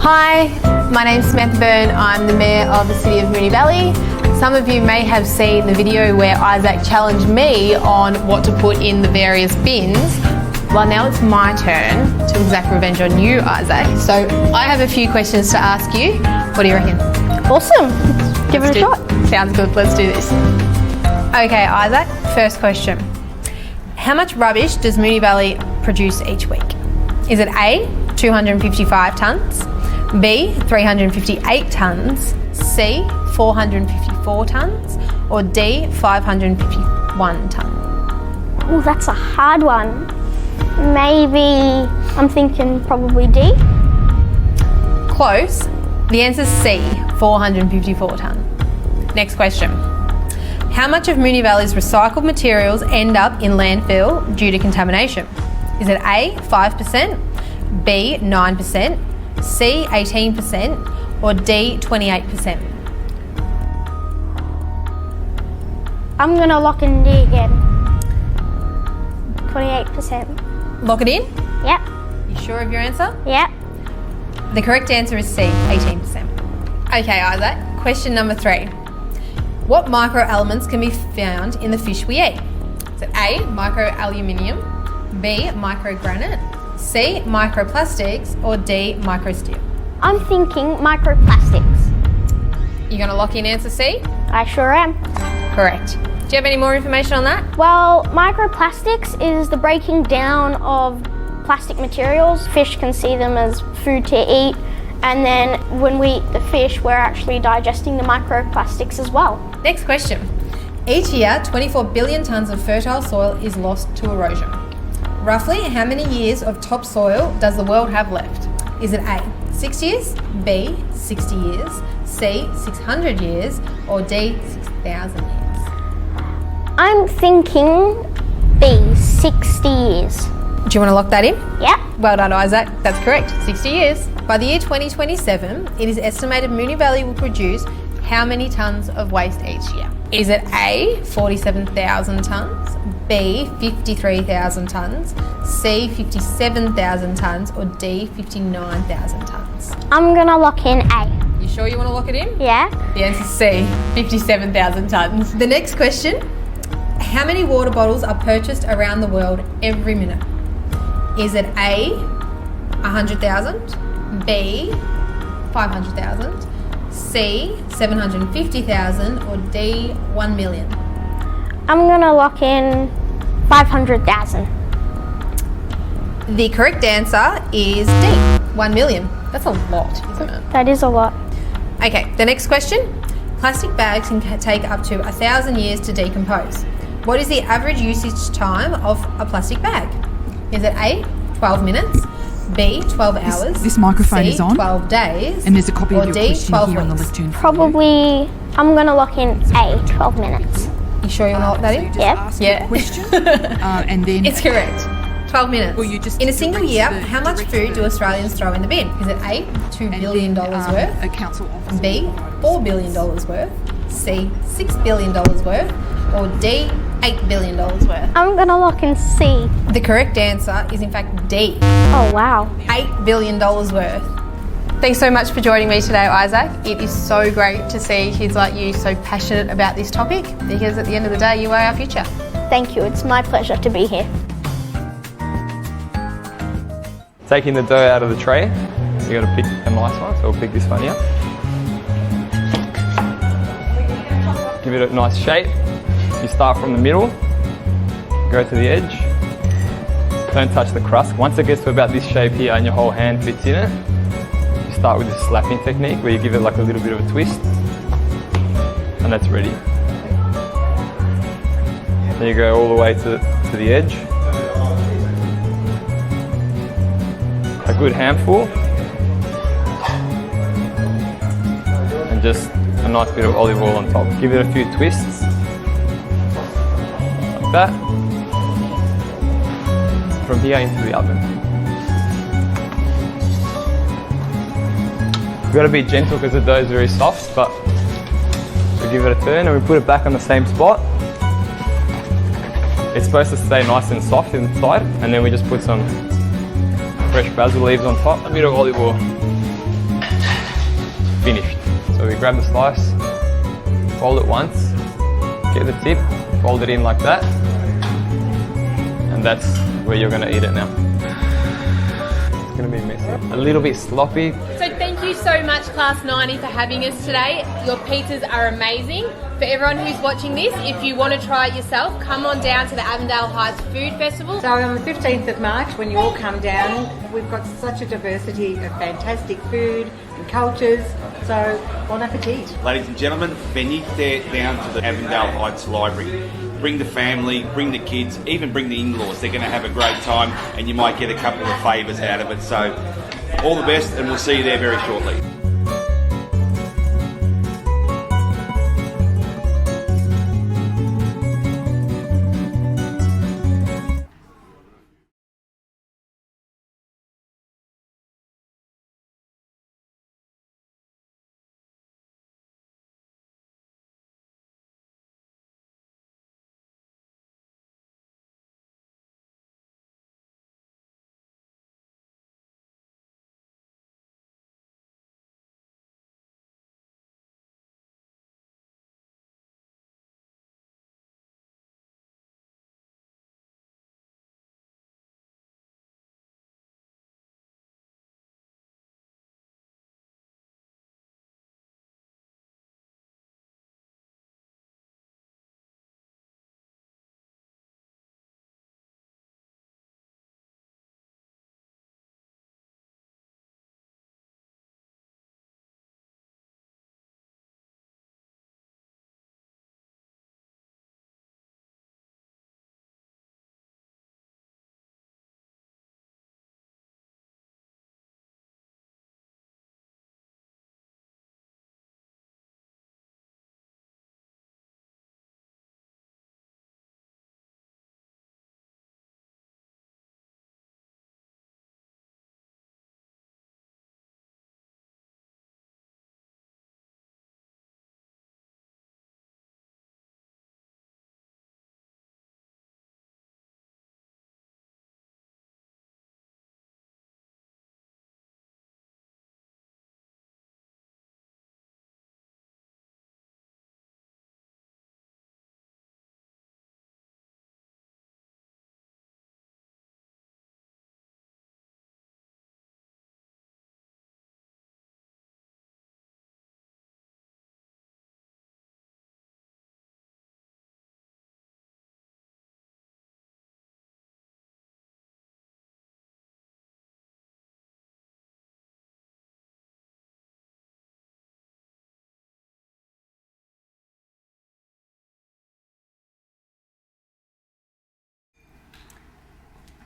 Hi, my name's Samantha Byrne. I'm the Mayor of the City of Moonee Valley. Some of you may have seen the video where Isaac challenged me on what to put in the various bins. Well, now it's my turn to exact revenge on you, Isaac. So I have a few questions to ask you. What do you reckon? Awesome. Give it a shot. Sounds good. Let's do this. Okay, Isaac, first question. How much rubbish does Moonee Valley produce each week? Is it A, 255 tonnes, B, 358 tonnes, C, 454 tonnes, or D, 551 tonnes? Oh, that's a hard one. Maybe, I'm thinking probably D. Close. The answer's C, 454 tonne. Next question. How much of Moonee Valley's recycled materials end up in landfill due to contamination? Is it A, 5%, B, 9%, C, 18%, or D, 28%? I'm going to lock in D again. 28%. Lock it in? Yep. You sure of your answer? Yep. The correct answer is C, 18%. Okay, Isaac, question number 3. What microelements can be found in the fish we eat? Is it A, microaluminium, B, microgranite, C, microplastics, or D, microsteel? I'm thinking microplastics. You're going to lock in answer C? I sure am. Correct. Do you have any more information on that? Well, microplastics is the breaking down of plastic materials. Fish can see them as food to eat, and then when we eat the fish, we're actually digesting the microplastics as well. Next question. Each year, 24 billion tonnes of fertile soil is lost to erosion. Roughly how many years of topsoil does the world have left? Is it A, 6 years, B, 60 years, C, 600 years, or D, 6,000 years? I'm thinking B, 60 years. Do you want to lock that in? Yep. Well done, Isaac. That's correct, 60 years. By the year 2027, it is estimated Moonee Valley will produce how many tonnes of waste each year? Is it A, 47,000 tonnes, B, 53,000 tonnes, C, 57,000 tonnes, or D, 59,000 tonnes? I'm gonna lock in A. You sure you want to lock it in? Yeah. The answer's C, 57,000 tonnes. The next question, how many water bottles are purchased around the world every minute? Is it A, 100,000, B, 500,000, C, 750,000, or D, 1 million? I'm gonna lock in 500,000. The correct answer is D, 1 million. That's a lot, isn't it? That is a lot. Okay, the next question. Plastic bags can take up to 1,000 years to decompose. What is the average usage time of a plastic bag? Is it A, 12 minutes, B, 12 hours, This microphone C, is on, 12 days, and there's a copy or of your D, question 12 here on the weeks? lectern. Probably, I'm gonna lock in A, 12 minutes. You sure you want to lock that in? Just Yep. ask Yeah. a question, and then It's correct. 12 minutes. Well, you just in a single year, direct how much food do Australians throw in the bin? Is it A, $2 billion worth, a council officer. B, $4 billion worth, C, $6 billion worth, or D, $8 billion worth? I'm gonna lock in C. The correct answer is in fact D, Oh wow. $8 billion worth. Thanks so much for joining me today, Isaac. It is so great to see kids like you so passionate about this topic, because at the end of the day, you are our future. Thank you, it's my pleasure to be here. Taking the dough out of the tray, you got to pick a nice one, so we'll pick this one here. Give it a nice shape. You start from the middle, go to the edge. Don't touch the crust. Once it gets to about this shape here and your whole hand fits in it, you start with this slapping technique where you give it like a little bit of a twist, and that's ready. Then you go all the way to the edge. A good handful, and just a nice bit of olive oil on top. Give it a few twists, like that. From here into the oven. You've got to be gentle because the dough is very soft, but we give it a turn and we put it back on the same spot. It's supposed to stay nice and soft inside, and then we just put some fresh basil leaves on top, a bit of olive oil. finished. So we grab the slice, fold it once, get the tip, fold it in like that, and that's where you're going to eat it now. It's going to be messy, a little bit sloppy. So thank you so much, Class 90, for having us today. Your pizzas are amazing. For everyone who's watching this, if you want to try it yourself, come on down to the Avondale Heights Food Festival. So on the 15th of March, when you all come down, we've got such a diversity of fantastic food and cultures. So bon appetit. Ladies and gentlemen, venite down to the Avondale Heights Library. Bring the family, bring the kids, even bring the in-laws. They're going to have a great time and you might get a couple of favours out of it. So all the best and we'll see you there very shortly.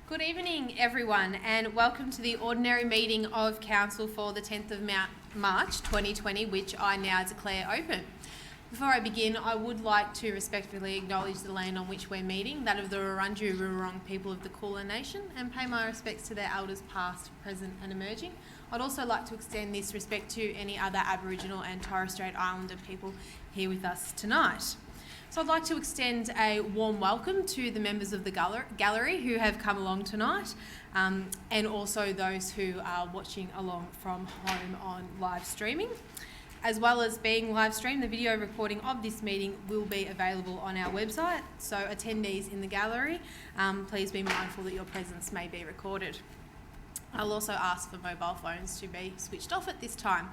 Good evening, everyone, and welcome to the ordinary meeting of Council for the 10th of March 2020, which I now declare open. Before I begin, I would like to respectfully acknowledge the land on which we're meeting, that of the Wurundjeri Wurrung people of the Kulin Nation, and pay my respects to their elders past, present and emerging. I'd also like to extend this respect to any other Aboriginal and Torres Strait Islander people here with us tonight. So I'd like to extend a warm welcome to the members of the gallery who have come along tonight, and also those who are watching along from home on live streaming. As well as being live streamed, the video recording of this meeting will be available on our website. So attendees in the gallery, please be mindful that your presence may be recorded. I'll also ask for mobile phones to be switched off at this time.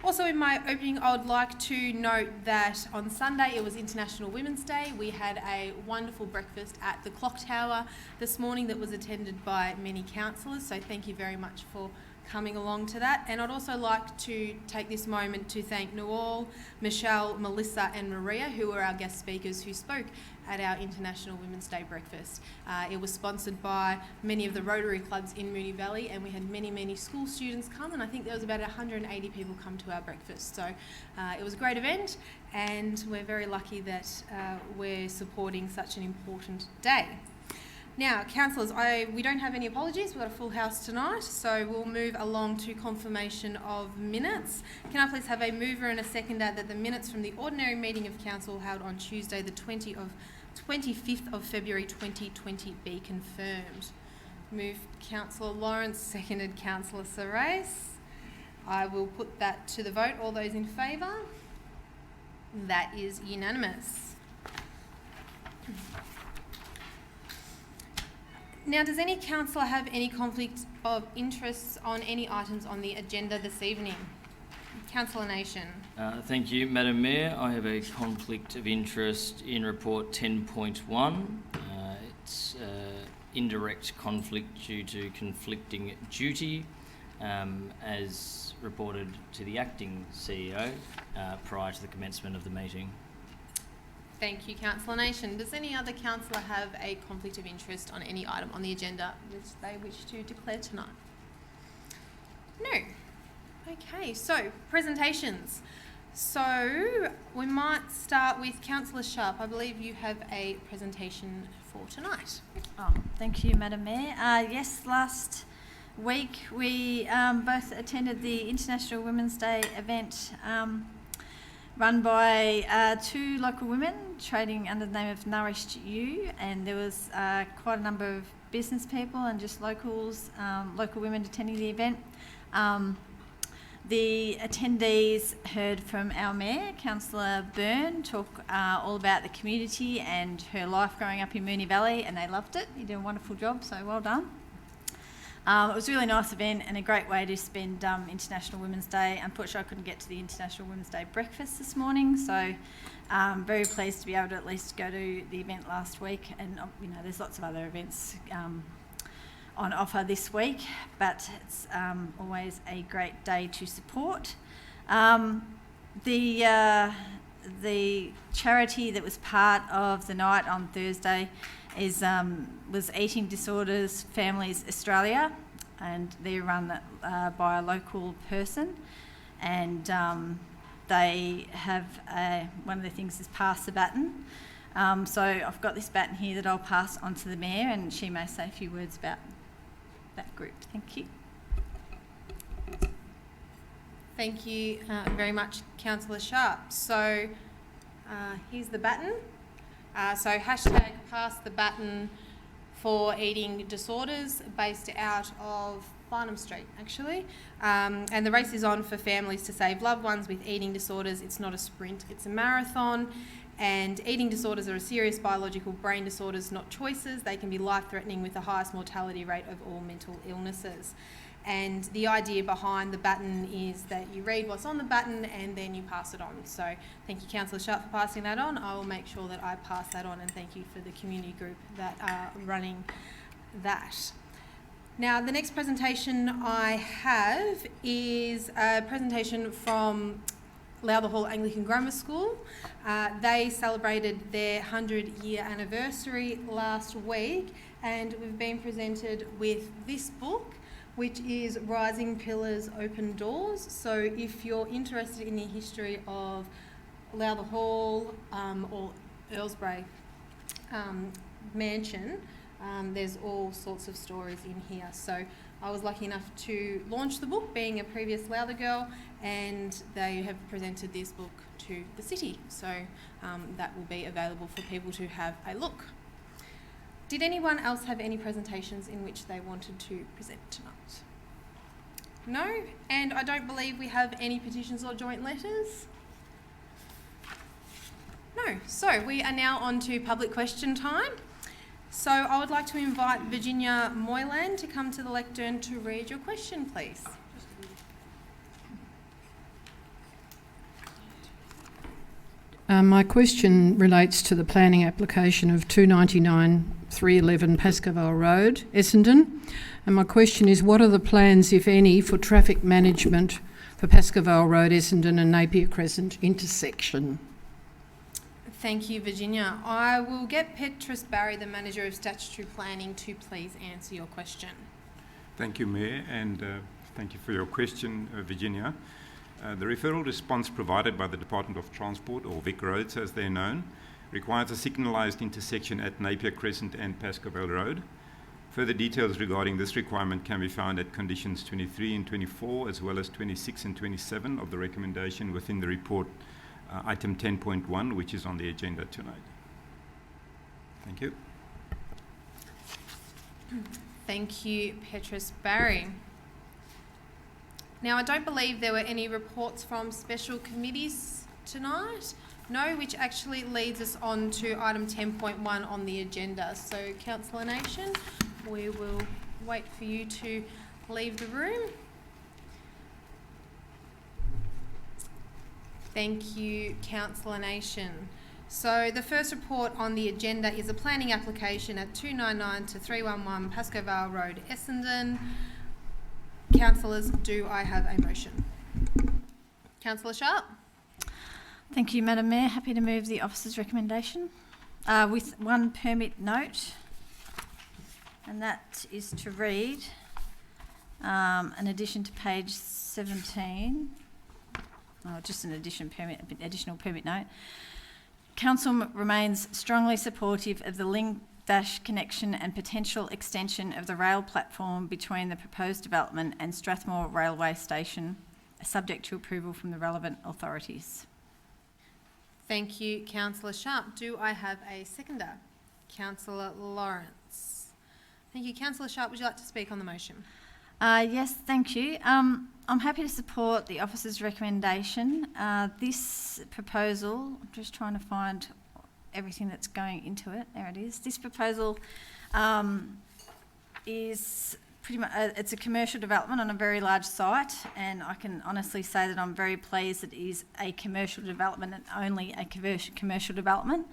Also in my opening, I would like to note that on Sunday it was International Women's Day. We had a wonderful breakfast at the Clock Tower this morning that was attended by many councillors, so thank you very much for coming along to that. And I'd also like to take this moment to thank Noel, Michelle, Melissa and Maria, who were our guest speakers who spoke at our International Women's Day breakfast. It was sponsored by many of the Rotary clubs in Moonee Valley, and we had many school students come, and I think there was about 180 people come to our breakfast. So it was a great event, and we're very lucky that we're supporting such an important day. Now, councillors, we don't have any apologies. We've got a full house tonight, so we'll move along to confirmation of minutes. Can I please have a mover and a seconder that the minutes from the ordinary meeting of council held on Tuesday, the 25th of February 2020 be confirmed? Moved Councillor Lawrence, seconded Councillor Sorais. I will put that to the vote. All those in favour? That is unanimous. Now, does any councillor have any conflict of interests on any items on the agenda this evening? Councillor Nation. Thank you, Madam Mayor. I have a conflict of interest in report 10.1. It's indirect conflict due to conflicting duty, as reported to the acting CEO prior to the commencement of the meeting. Thank you, Councillor Nation. Does any other councillor have a conflict of interest on any item on the agenda which they wish to declare tonight? No. Okay, so presentations. So we might start with Councillor Sharp. I believe you have a presentation for tonight. Oh, thank you, Madam Mayor. Yes, last week we both attended the International Women's Day event run by two local women trading under the name of Nourished You, and there was quite a number of business people and just locals, local women attending the event. The attendees heard from our Mayor, Councillor Byrne, talk all about the community and her life growing up in Moonee Valley, and they loved it. You did a wonderful job, so well done. It was a really nice event and a great way to spend International Women's Day. Unfortunately, I couldn't get to the International Women's Day breakfast this morning, so very pleased to be able to at least go to the event last week. And you know, there's lots of other events on offer this week, but it's always a great day to support. The charity that was part of the night on Thursday was Eating Disorders Families Australia, and they're run by a local person, and they have one of the things is pass the baton. So I've got this baton here that I'll pass on to the Mayor, and she may say a few words about that group. Thank you. Thank you very much, Councillor Sharp. So here's the baton. So hashtag pass the baton for eating disorders, based out of Farnham Street, actually. And the race is on for families to save loved ones with eating disorders. It's not a sprint, it's a marathon. And eating disorders are a serious biological brain disorders, not choices. They can be life-threatening with the highest mortality rate of all mental illnesses. And the idea behind the baton is that you read what's on the baton and then you pass it on. So thank you, Councillor Sharp, for passing that on. I will make sure that I pass that on, and thank you for the community group that are running that. Now, the next presentation I have is a presentation from Lowther Hall Anglican Grammar School. They celebrated their 100-year anniversary last week, and we've been presented with this book, which is Rising Pillars, Open Doors. So if you're interested in the history of Lowther Hall or Earlsbury Mansion, there's all sorts of stories in here. So I was lucky enough to launch the book, being a previous Lowther girl, and they have presented this book to the city. So that will be available for people to have a look. Did anyone else have any presentations in which they wanted to present tonight? No? And I don't believe we have any petitions or joint letters? No. So we are now on to public question time. So I would like to invite Virginia Moylan to come to the lectern to read your question, please. My question relates to the planning application of 299 311 Pascoe Road, Essendon. And my question is, what are the plans, if any, for traffic management for Pascoe Road, Essendon and Napier Crescent intersection? Thank you, Virginia. I will get Petrus Barry, the Manager of Statutory Planning, to please answer your question. Thank you, Mayor, and thank you for your question, Virginia. The referral response provided by the Department of Transport, or Vic Roads as they're known, requires a signalised intersection at Napier Crescent and Pascoe Road. Further details regarding this requirement can be found at conditions 23 and 24, as well as 26 and 27 of the recommendation within the report, item 10.1, which is on the agenda tonight. Thank you. Thank you, Petrus Barry. Now, I don't believe there were any reports from special committees tonight. No, which actually leads us on to item 10.1 on the agenda. So, Councillor Nation, we will wait for you to leave the room. Thank you, Councillor Nation. So the first report on the agenda is a planning application at 299 to 311 Pascoe Vale Road, Essendon. Councillors, do I have a motion? Councillor Sharp. Thank you, Madam Mayor. Happy to move the officer's recommendation with one permit note, and that is to read an addition to page 17. Just an additional permit note. Council remains strongly supportive of the link-dash connection and potential extension of the rail platform between the proposed development and Strathmore Railway Station, subject to approval from the relevant authorities. Thank you, Councillor Sharp. Do I have a seconder? Councillor Lawrence. Thank you. Councillor Sharp, would you like to speak on the motion? Yes, thank you. I'm happy to support the officer's recommendation. This proposal, I'm just trying to find everything that's going into it. There it is. This proposal is pretty much, it's a commercial development on a very large site, and I can honestly say that I'm very pleased that it is a commercial development and only a commercial development.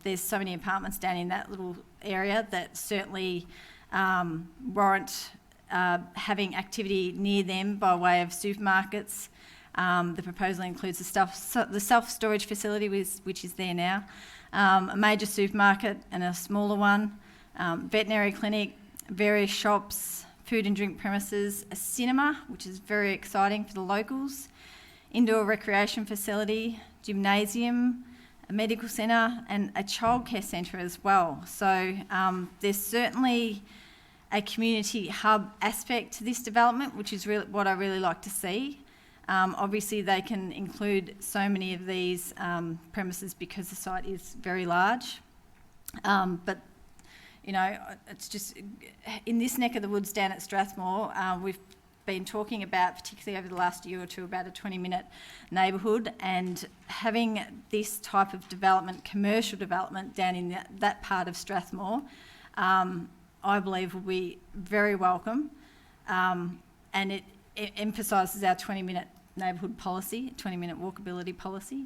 There's so many apartments down in that little area that certainly warrant having activity near them by way of supermarkets. The proposal includes the self-storage facility, which is there now, a major supermarket and a smaller one, veterinary clinic, various shops, food and drink premises, a cinema, which is very exciting for the locals, indoor recreation facility, gymnasium, a medical centre and a childcare centre as well. So there's certainly a community hub aspect to this development, which is really what I really like to see. Obviously, they can include so many of these premises because the site is very large. But, you know, it's just in this neck of the woods down at Strathmore, we've been talking about, particularly over the last year or two, about a 20-minute neighbourhood, and having this type of development, commercial development, down in that part of Strathmore, I believe will be very welcome, and it emphasises our 20-minute neighbourhood policy, 20-minute walkability policy.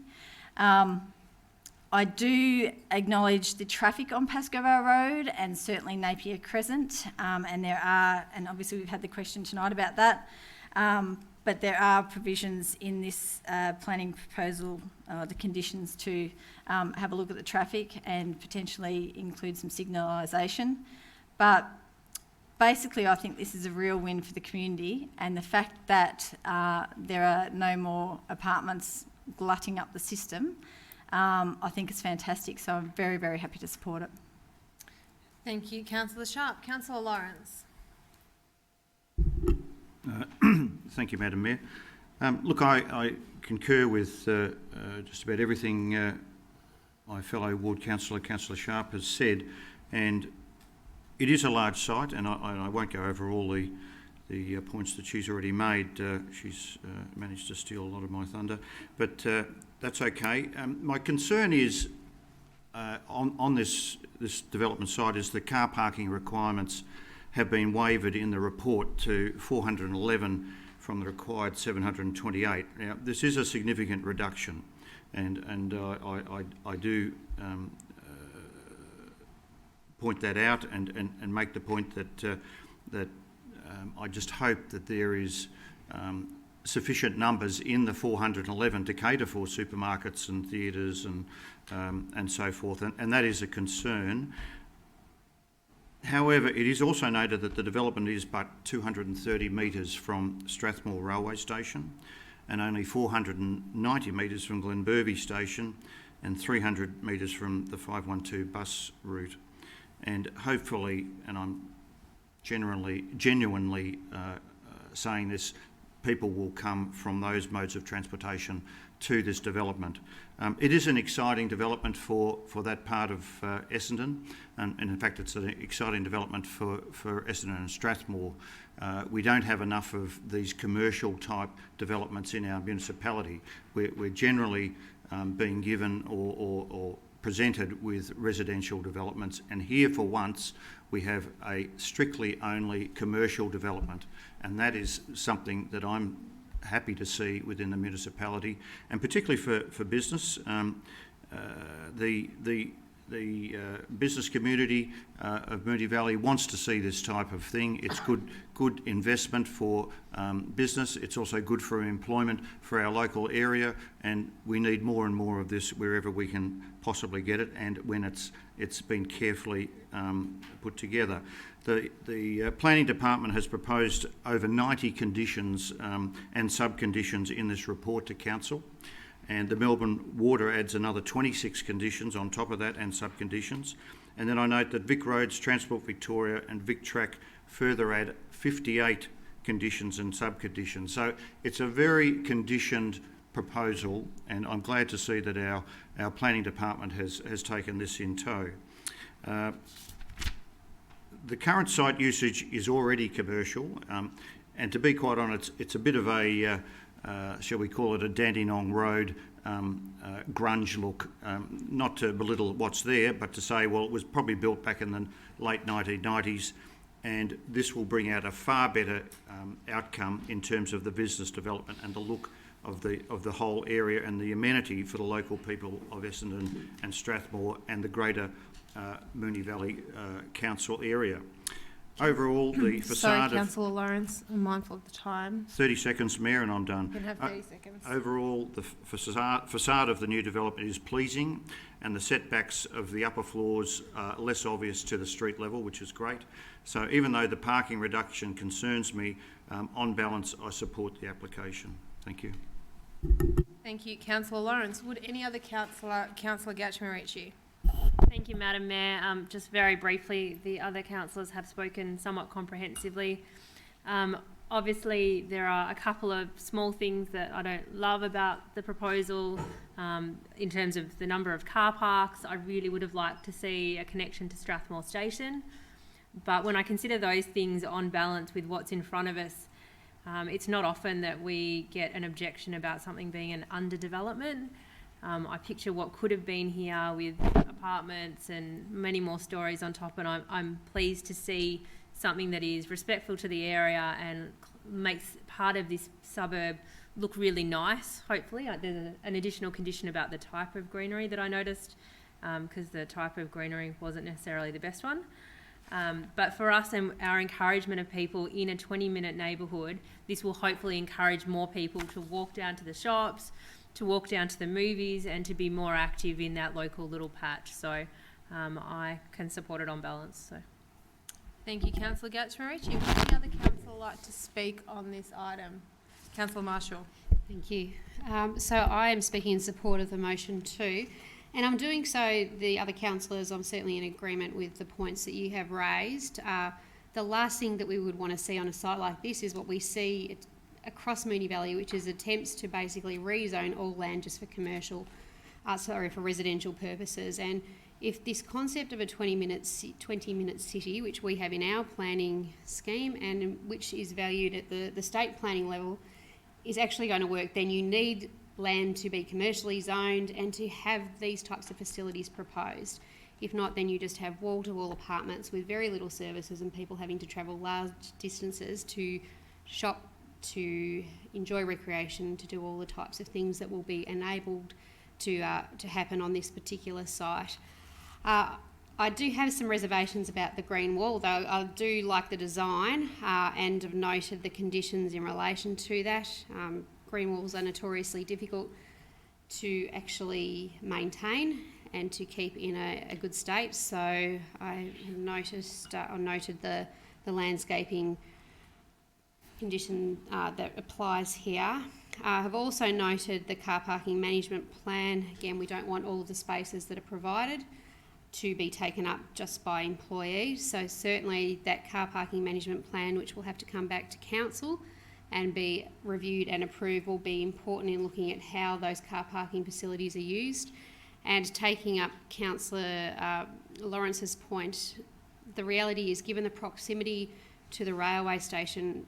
I do acknowledge the traffic on Pascoe Vale Road and certainly Napier Crescent, and obviously we've had the question tonight about that, but there are provisions in this planning proposal, the conditions to have a look at the traffic and potentially include some signalisation. But basically, I think this is a real win for the community, and the fact that there are no more apartments glutting up the system, I think is fantastic. So I'm very, very happy to support it. Thank you, Councillor Sharp. Councillor Lawrence. Thank you, Madam Mayor. Look, I concur with just about everything my fellow ward councillor, Councillor Sharp, has said, and it is a large site, and I won't go over all the points that she's already made. She's managed to steal a lot of my thunder, but that's okay. My concern is on this development site is the car parking requirements have been waived in the report to 411 from the required 728. Now, this is a significant reduction, and I do point that out and make the point that I just hope that there is sufficient numbers in the 411 to cater for supermarkets and theatres and so forth, and that is a concern. However, it is also noted that the development is but 230 metres from Strathmore Railway Station and only 490 metres from Glenbervie Station and 300 metres from the 512 bus route. And hopefully, and I'm genuinely saying this, people will come from those modes of transportation to this development. It is an exciting development for that part of Essendon, and in fact it's an exciting development for Essendon and Strathmore. We don't have enough of these commercial type developments in our municipality. We're generally being given or presented with residential developments, and here for once we have a strictly only commercial development, and that is something that I'm happy to see within the municipality, and particularly for business. The business community of Moonee Valley wants to see this type of thing. It's good investment for business. It's also good for employment for our local area, and we need more and more of this wherever we can possibly get it, and when it's been carefully put together. The Planning Department has proposed over 90 conditions and sub-conditions in this report to Council, and the Melbourne Water adds another 26 conditions on top of that and sub-conditions. And then I note that Vic Roads, Transport Victoria and Vic Track further add 58 conditions and sub-conditions. So it's a very conditioned proposal, and I'm glad to see that our Planning Department has taken this in tow. The current site usage is already commercial, and to be quite honest, it's a bit of a shall we call it a Dandenong Road grunge look, not to belittle what's there, but to say, well, it was probably built back in the late 1990s, and this will bring out a far better outcome in terms of the business development and the look of the whole area and the amenity for the local people of Essendon and Strathmore and the greater Moonee Valley Council area. Overall, the facade Sorry, Councillor Lawrence, I'm mindful of the time. 30 seconds, Mayor, and I'm done. You can have 30 seconds. Overall, the facade of the new development is pleasing, and the setbacks of the upper floors are less obvious to the street level, which is great. So even though the parking reduction concerns me, on balance, I support the application. Thank you. Thank you, Councillor Lawrence. Would any other Councillor Gatchmerici? Thank you, Madam Mayor. Just very briefly, the other councillors have spoken somewhat comprehensively. Obviously, there are a couple of small things that I don't love about the proposal in terms of the number of car parks. I really would have liked to see a connection to Strathmore Station. But when I consider those things on balance with what's in front of us, it's not often that we get an objection about something being an underdevelopment. I picture what could have been here with apartments and many more stories on top, and I'm pleased to see something that is respectful to the area and makes part of this suburb look really nice, hopefully. There's an additional condition about the type of greenery that I noticed, because the type of greenery wasn't necessarily the best one. But for us and our encouragement of people in a 20-minute neighbourhood, this will hopefully encourage more people to walk down to the shops, to walk down to the movies, and to be more active in that local little patch. So I can support it on balance. So. Thank you, Councillor Gatchmerici. Would any other councillor like to speak on this item? Councillor Marshall. Thank you. So I am speaking in support of the motion too, and I'm doing so, the other councillors, I'm certainly in agreement with the points that you have raised. The last thing that we would want to see on a site like this is what we see across Moonee Valley, which is attempts to basically rezone all land just for for residential purposes. And if this concept of a 20-minute city, which we have in our planning scheme and which is valued at the state planning level, is actually going to work, then you need land to be commercially zoned and to have these types of facilities proposed. If not, then you just have wall-to-wall apartments with very little services and people having to travel large distances to shop, to enjoy recreation, to do all the types of things that will be enabled to happen on this particular site. I do have some reservations about the green wall, though I do like the design and have noted the conditions in relation to that. Green walls are notoriously difficult to actually maintain and to keep in a good state, so I have noted the landscaping condition that applies here. I have also noted the car parking management plan. Again, we don't want all of the spaces that are provided to be taken up just by employees, so certainly that car parking management plan, which will have to come back to council, and be reviewed and approved will be important in looking at how those car parking facilities are used. And taking up Councillor Lawrence's point, the reality is, given the proximity to the railway station,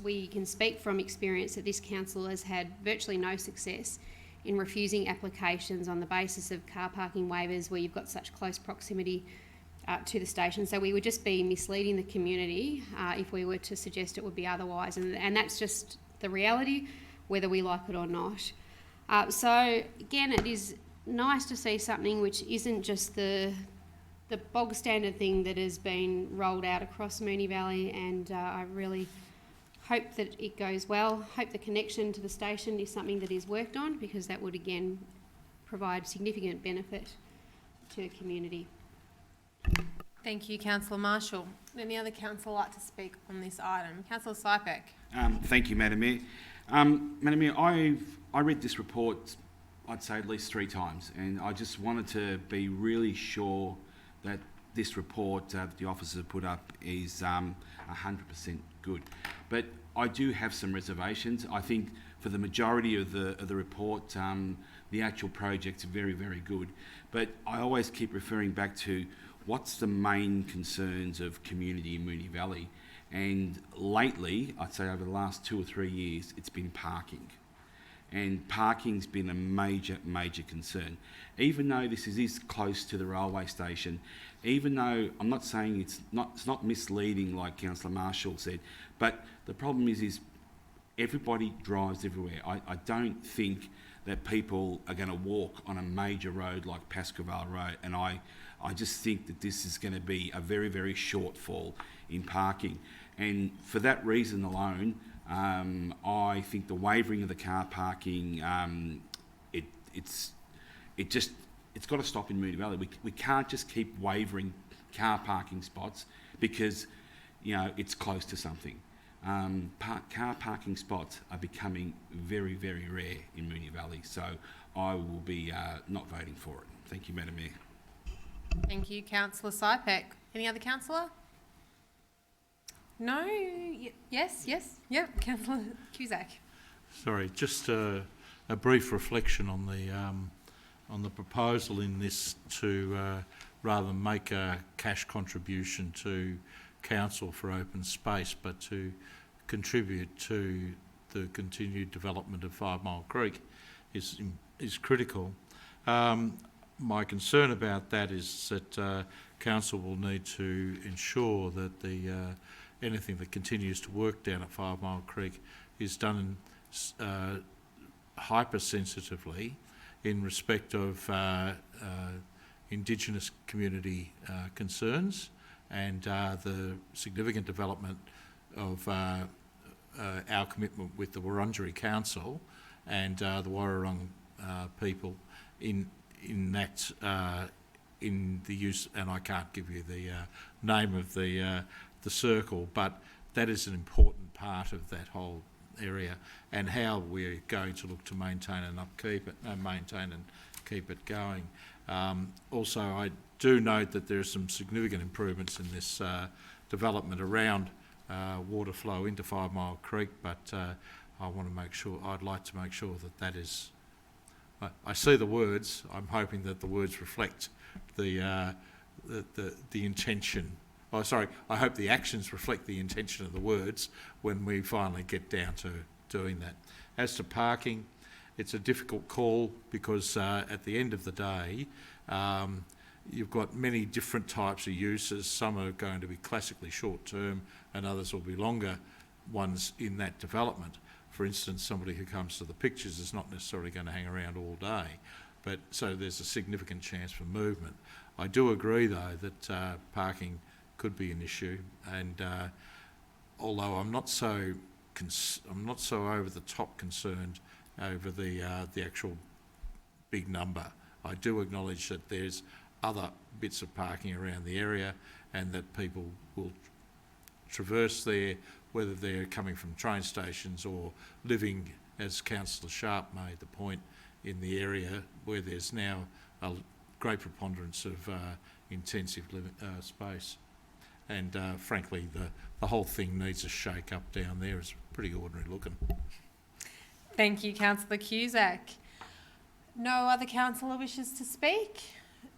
we can speak from experience that this council has had virtually no success in refusing applications on the basis of car parking waivers where you've got such close proximity to the station. So we would just be misleading the community if we were to suggest it would be otherwise, and that's just the reality, whether we like it or not. So again, it is nice to see something which isn't just the bog standard thing that has been rolled out across Moonee Valley, and I really hope that it goes well. Hope the connection to the station is something that is worked on, because that would again provide significant benefit to the community. Thank you, Councillor Marshall. Any other councillor like to speak on this item? Councillor Sypek. Thank you, Madam Mayor. Madam Mayor, I read this report, I'd say at least 3 times, and I just wanted to be really sure that this report that the officers have put up is 100% good. But I do have some reservations. I think for the majority of the report, the actual project's very, very good. But I always keep referring back to what's the main concerns of community in Moonee Valley. And lately, I'd say over the last 2 or 3 years, it's been parking. And parking's been a major, major concern. Even though this is close to the railway station, even though I'm not saying it's not misleading like Councillor Marshall said, but the problem is everybody drives everywhere. I don't think that people are going to walk on a major road like Pascoe Road, and I just think that this is going to be a very, very shortfall in parking. And for that reason alone, I think the waivering of the car parking, it's got to stop in Moonee Valley. We can't just keep waivering car parking spots because, you know, it's close to something. Car parking spots are becoming very, very rare in Moonee Valley, so I will be not voting for it. Thank you, Madam Mayor. Thank you, Councillor Sypek. Any other councillor? No? Yes? Yep. Councillor Cusack. Sorry, just a brief reflection on the proposal in this to rather than make a cash contribution to council for open space, but to contribute to the continued development of 5 Mile Creek is critical. My concern about that is that council will need to ensure that anything that continues to work down at 5 Mile Creek is done hypersensitively in respect of Indigenous community concerns and the significant development of our commitment with the Wurundjeri Council and the Warrawong people in the use, and I can't give you the name of the circle, but that is an important part of that whole area and how we're going to look to maintain and upkeep it, maintain and keep it going. Also, I do note that there are some significant improvements in this development around water flow into 5 Mile Creek, but I'd like to make sure that is. I see the words. I'm hoping that the words reflect the intention. Oh, sorry. I hope the actions reflect the intention of the words when we finally get down to doing that. As to parking, it's a difficult call because at the end of the day, you've got many different types of uses. Some are going to be classically short-term and others will be longer ones in that development. For instance, somebody who comes to the pictures is not necessarily going to hang around all day, but so there's a significant chance for movement. I do agree, though, that parking could be an issue, and although I'm not so over the top concerned over the actual big number, I do acknowledge that there's other bits of parking around the area, and that people will traverse there, whether they're coming from train stations or living, as Councillor Sharp made the point, in the area where there's now a great preponderance of intensive space. And frankly, the whole thing needs a shake up down there, as pretty ordinary looking. Thank you, Councillor Cusack. No other councillor wishes to speak?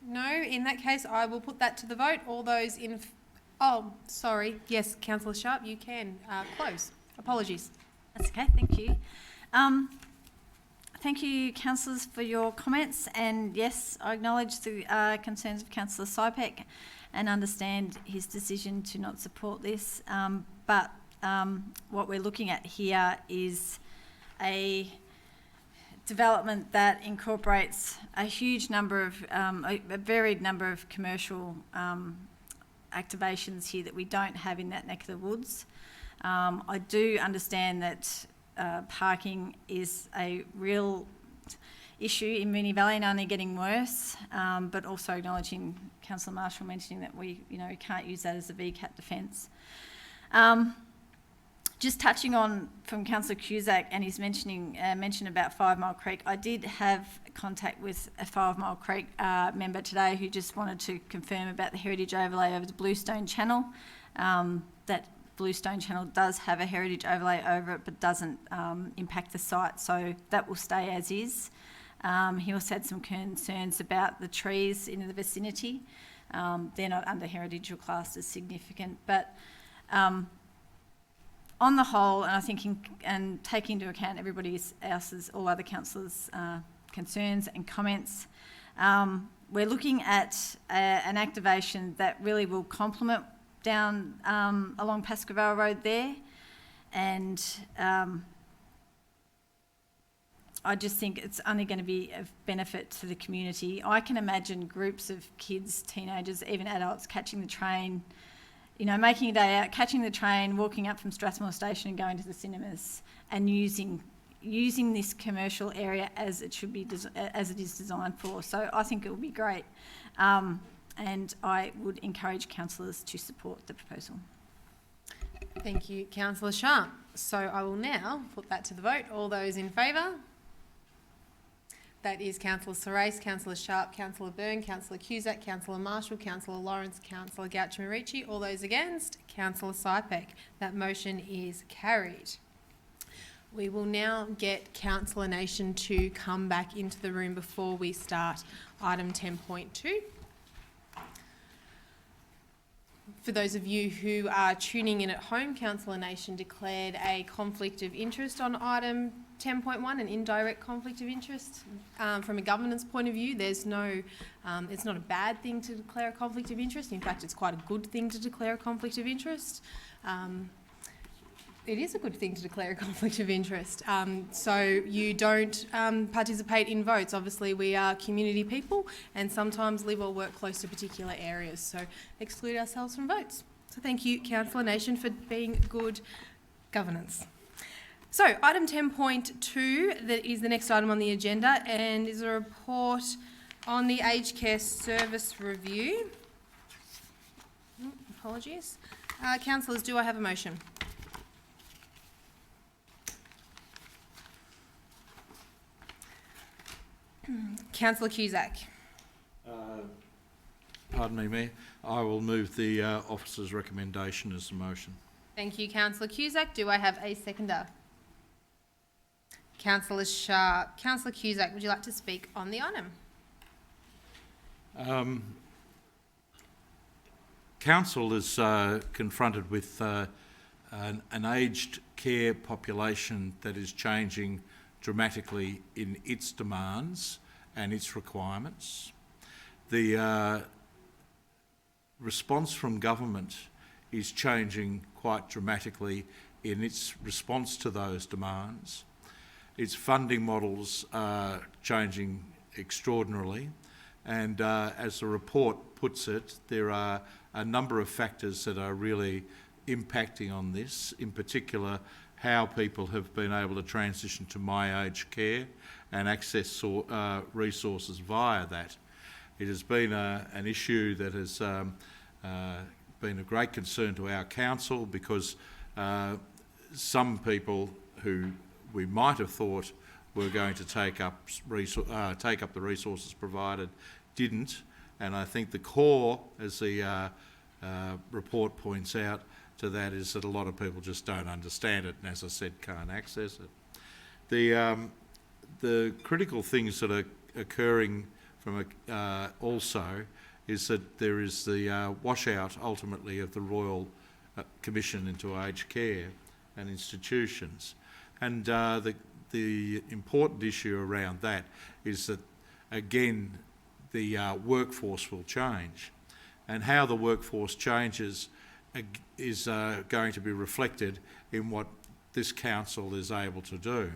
No? In that case, I will put that to the vote. All those in... Oh, sorry. Yes, Councillor Sharp, you can close. Apologies. That's okay, thank you. Thank you, councillors, for your comments, and yes, I acknowledge the concerns of Councillor Sypek and understand his decision to not support this, but what we're looking at here is a development that incorporates a huge number of, a varied number of commercial activations here that we don't have in that neck of the woods. I do understand that parking is a real issue in Moonee Valley and only getting worse, but also acknowledging Councillor Marshall mentioning that we can't use that as a VCAT defence. Just touching on from Councillor Cusack and his mention about 5 Mile Creek, I did have contact with a 5 Mile Creek member today who just wanted to confirm about the heritage overlay over the Bluestone Channel. That Bluestone Channel does have a heritage overlay over it but doesn't impact the site, so that will stay as is. He also had some concerns about the trees in the vicinity. They're not under heritage or classed as significant, but on the whole, and I think and taking into account everybody else's, all other councillors' concerns and comments, we're looking at an activation that really will complement down along Pascoe Road there, and I just think it's only going to be of benefit to the community. I can imagine groups of kids, teenagers, even adults catching the train, making a day out, catching the train, walking up from Strathmore Station and going to the cinemas, and using this commercial area as it should be, as it is designed for. So I think it will be great, and I would encourage councillors to support the proposal. Thank you, Councillor Sharp. So I will now put that to the vote. All those in favour? That is Councillor Sorais, Councillor Sharp, Councillor Byrne, Councillor Cusack, Councillor Marshall, Councillor Lawrence, Councillor Gauchimarici. All those against? Councillor Sypek. That motion is carried. We will now get Councillor Nation to come back into the room before we start item 10.2. For those of you who are tuning in at home, Councillor Nation declared a conflict of interest on item 10.1, an indirect conflict of interest. From a governance point of view, there's no, it's not a bad thing to declare a conflict of interest. In fact, it's quite a good thing to declare a conflict of interest. It is a good thing to declare a conflict of interest. So you don't participate in votes. Obviously, we are community people and sometimes live or work close to particular areas, so exclude ourselves from votes. So thank you, Councillor Nation, for being good governance. So item 10.2, that is the next item on the agenda, and is a report on the aged care service review. Apologies. Councillors, do I have a motion? Councillor Cusack. Pardon me, Mayor. I will move the officer's recommendation as the motion. Thank you, Councillor Cusack. Do I have a seconder? Councillor Sharp. Councillor Cusack, would you like to speak on the item? Council is confronted with an aged care population that is changing dramatically in its demands and its requirements. The response from government is changing quite dramatically in its response to those demands. Its funding models are changing extraordinarily, and as the report puts it, there are a number of factors that are really impacting on this, in particular how people have been able to transition to my aged care and access resources via that. It has been an issue that has been a great concern to our council, because some people who we might have thought were going to take up the resources provided didn't, and I think the core, as the report points out, to that is that a lot of people just don't understand it, and as I said, can't access it. The critical things that are occurring from also is that there is the washout ultimately of the Royal Commission into aged care and institutions, and the important issue around that is that again the workforce will change, and how the workforce changes is going to be reflected in what this council is able to do.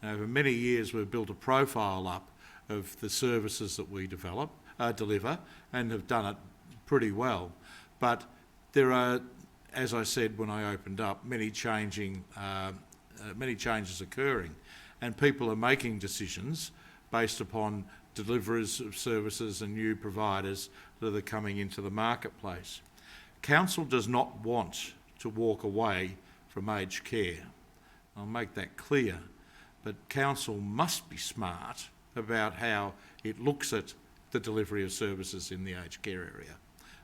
Now, over many years we've built a profile up of the services that we deliver and have done it pretty well, but there are, as I said when I opened up, many changes occurring, and people are making decisions based upon deliverers of services and new providers that are coming into the marketplace. Council does not want to walk away from aged care. I'll make that clear, but Council must be smart about how it looks at the delivery of services in the aged care area,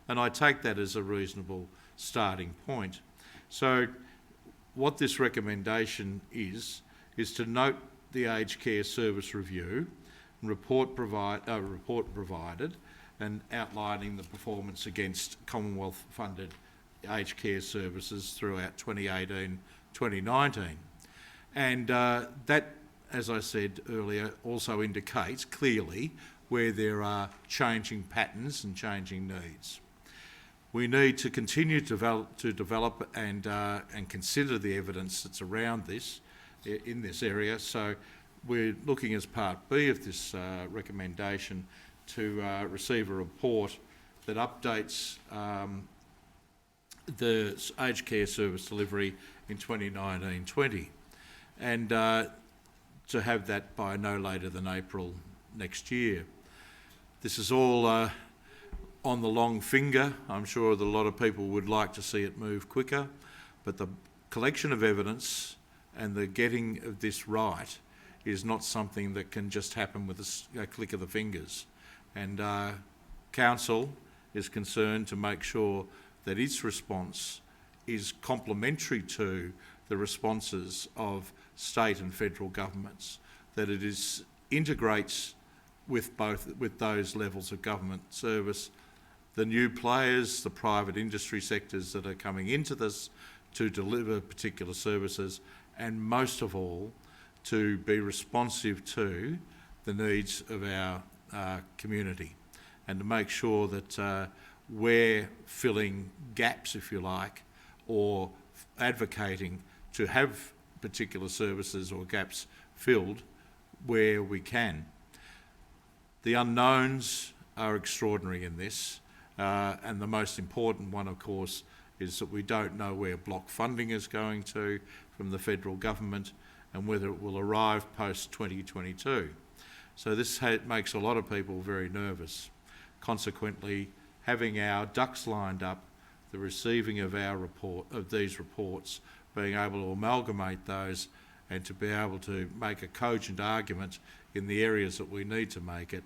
and I take that as a reasonable starting point. So what this recommendation is to note the aged care service review and report provided and outlining the performance against Commonwealth funded aged care services throughout 2018-2019. And that, as I said earlier, also indicates clearly where there are changing patterns and changing needs. We need to continue to develop and consider the evidence that's around this in this area. So we're looking as part B of this recommendation to receive a report that updates the aged care service delivery in 2019-20, and to have that by no later than April next year. This is all on the long finger. I'm sure that a lot of people would like to see it move quicker, but the collection of evidence and the getting of this right is not something that can just happen with a click of the fingers. And Council is concerned to make sure that its response is complementary to the responses of state and federal governments, that it integrates with those levels of government service, the new players, the private industry sectors that are coming into this to deliver particular services, and most of all, to be responsive to the needs of our community, and to make sure that we're filling gaps, if you like, or advocating to have particular services or gaps filled where we can. The unknowns are extraordinary in this, and the most important one, of course, is that we don't know where block funding is going to from the federal government and whether it will arrive post-2022. So this makes a lot of people very nervous. Consequently, having our ducks lined up, the receiving of these reports, being able to amalgamate those and to be able to make a cogent argument in the areas that we need to make it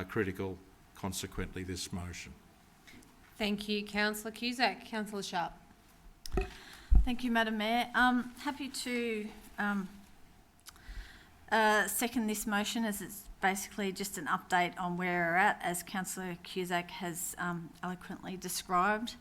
critical, consequently this motion. Thank you, Councillor Cusack. Councillor Sharp. Thank you, Madam Mayor. Happy to second this motion, as it's basically just an update on where we're at, as Councillor Cusack has eloquently described.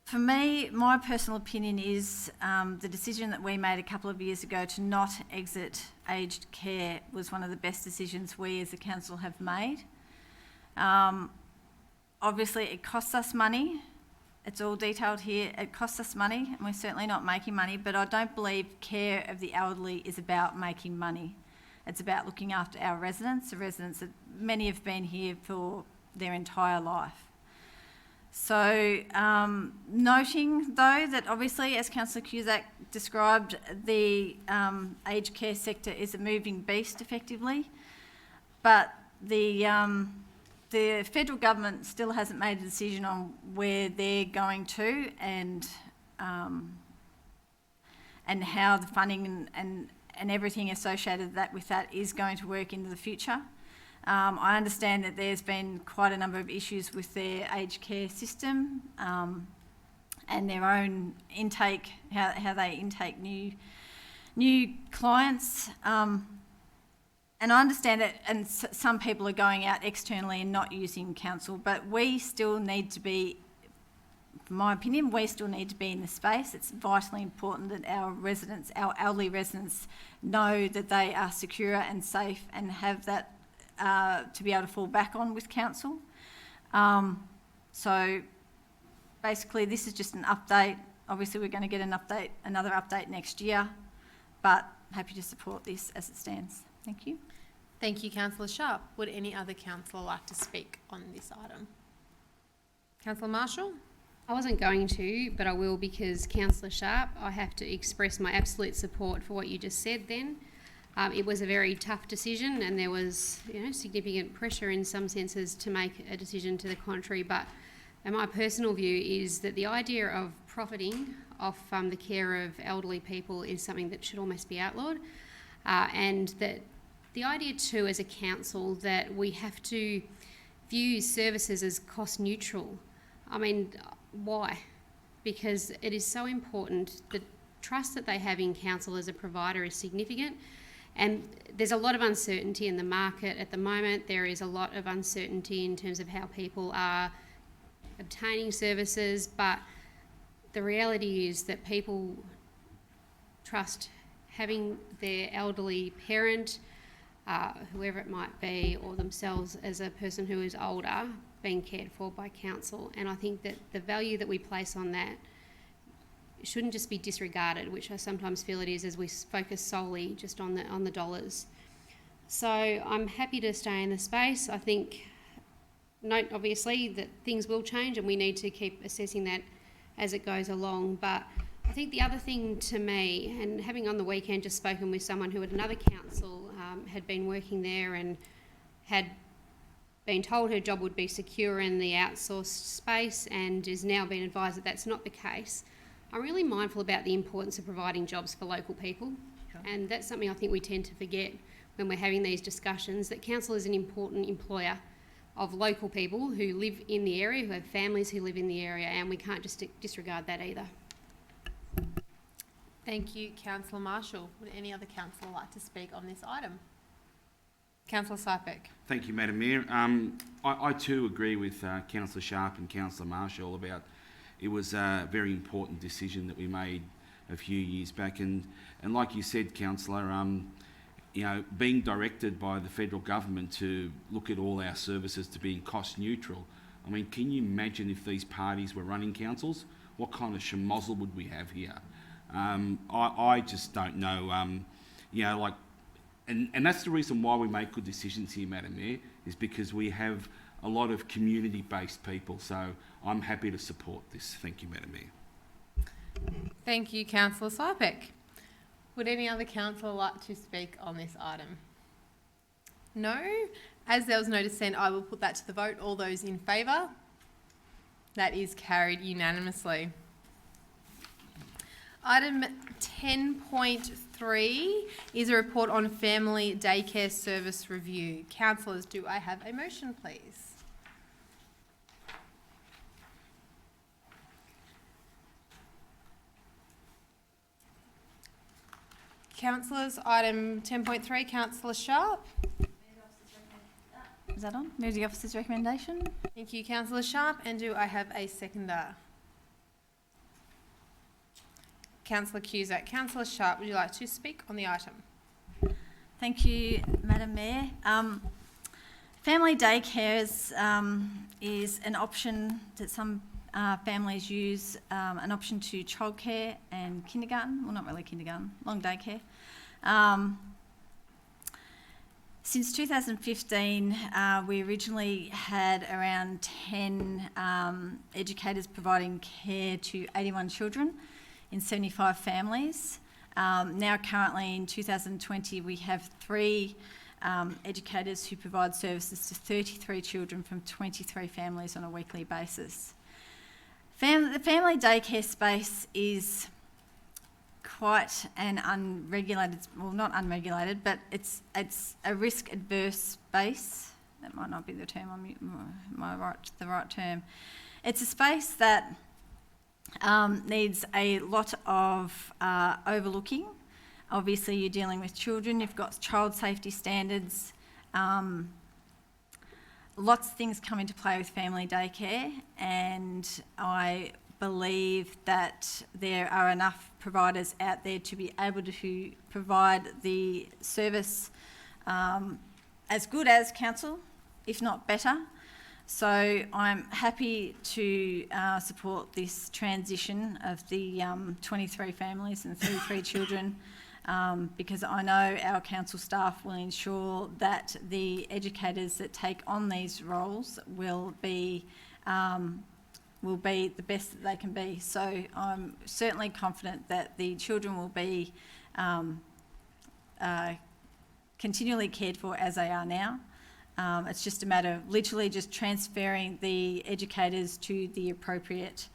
For me, my personal opinion is the decision that we made a couple of years ago to not exit aged care was one of the best decisions we as a council have made. Obviously, it costs us money. It's all detailed here. It costs us money, and we're certainly not making money, but I don't believe care of the elderly is about making money. It's about looking after our residents, the residents that many have been here for their entire life. So, noting though that obviously, as Councillor Cusack described, the aged care sector is a moving beast effectively, but the federal government still hasn't made a decision on where they're going to and how the funding and everything associated with that is going to work into the future. I understand that there's been quite a number of issues with their aged care system and their own intake, how they intake new clients. And I understand that, and some people are going out externally and not using council, but we still need to be, in my opinion, we still need to be in the space. It's vitally important that our residents, our elderly residents, know that they are secure and safe and have that to be able to fall back on with council. So basically this is just an update. Obviously we're going to get another update next year, but happy to support this as it stands. Thank you. Thank you, Councillor Sharp. Would any other councillor like to speak on this item? Councillor Marshall? I wasn't going to, but I will, because Councillor Sharp, I have to express my absolute support for what you just said then. It was a very tough decision, and there was, significant pressure in some senses to make a decision to the contrary, but my personal view is that the idea of profiting off the care of elderly people is something that should almost be outlawed, and that the idea too as a council that we have to view services as cost neutral. I mean, why? Because it is so important. The trust that they have in council as a provider is significant, and there's a lot of uncertainty in the market at the moment. There is a lot of uncertainty in terms of how people are obtaining services, but the reality is that people trust having their elderly parent, whoever it might be, or themselves as a person who is older, being cared for by council. And I think that the value that we place on that shouldn't just be disregarded, which I sometimes feel it is, as we focus solely just on the dollars. So I'm happy to stay in the space. I think, note obviously that things will change and we need to keep assessing that as it goes along. But I think the other thing to me, and having on the weekend just spoken with someone who at another council had been working there and had been told her job would be secure in the outsourced space and is now being advised that that's not the case. I'm really mindful about the importance of providing jobs for local people, and that's something I think we tend to forget when we're having these discussions, that council is an important employer of local people who live in the area, who have families who live in the area, and we can't just disregard that either. Thank you, Councillor Marshall. Would any other councillor like to speak on this item? Councillor Sypek. Thank you, Madam Mayor. I too agree with Councillor Sharp and Councillor Marshall about it was a very important decision that we made a few years back, and like you said, Councillor, being directed by the federal government to look at all our services to being cost neutral. I mean, can you imagine if these parties were running councils? What kind of schmozzle would we have here? I just don't know. And that's the reason why we make good decisions here, Madam Mayor, is because we have a lot of community-based people. So I'm happy to support this. Thank you, Madam Mayor. Thank you, Councillor Sypek. Would any other councillor like to speak on this item? No? As there was no dissent, I will put that to the vote. All those in favour? That is carried unanimously. Item 10.3 is a report on family daycare service review. Councillors, do I have a motion, please? Councillors, item 10.3, Councillor Sharp. Is that on? Move the officer's recommendation. Thank you, Councillor Sharp. And do I have a seconder? Councillor Cusack. Councillor Sharp, would you like to speak on the item? Thank you, Madam Mayor. Family daycares is an option that some families use, an option to childcare and kindergarten. Well, not really kindergarten, long daycare. Since 2015, we originally had around 10 educators providing care to 81 children in 75 families. Now currently in 2020 we have 3 educators who provide services to 33 children from 23 families on a weekly basis. The family daycare space is quite an unregulated, well not unregulated, but it's a risk adverse space that might not be the term the right term. It's a space that needs a lot of overlooking. Obviously, you're dealing with children, you've got child safety standards, lots of things come into play with family daycare, and I believe that there are enough providers out there to be able to provide the service as good as council, if not better. So I'm happy to support this transition of the 23 families and 33 children, because I know our council staff will ensure that the educators that take on these roles will be the best that they can be. So I'm certainly confident that the children will be continually cared for as they are now. It's just a matter of literally just transferring the educators to the appropriate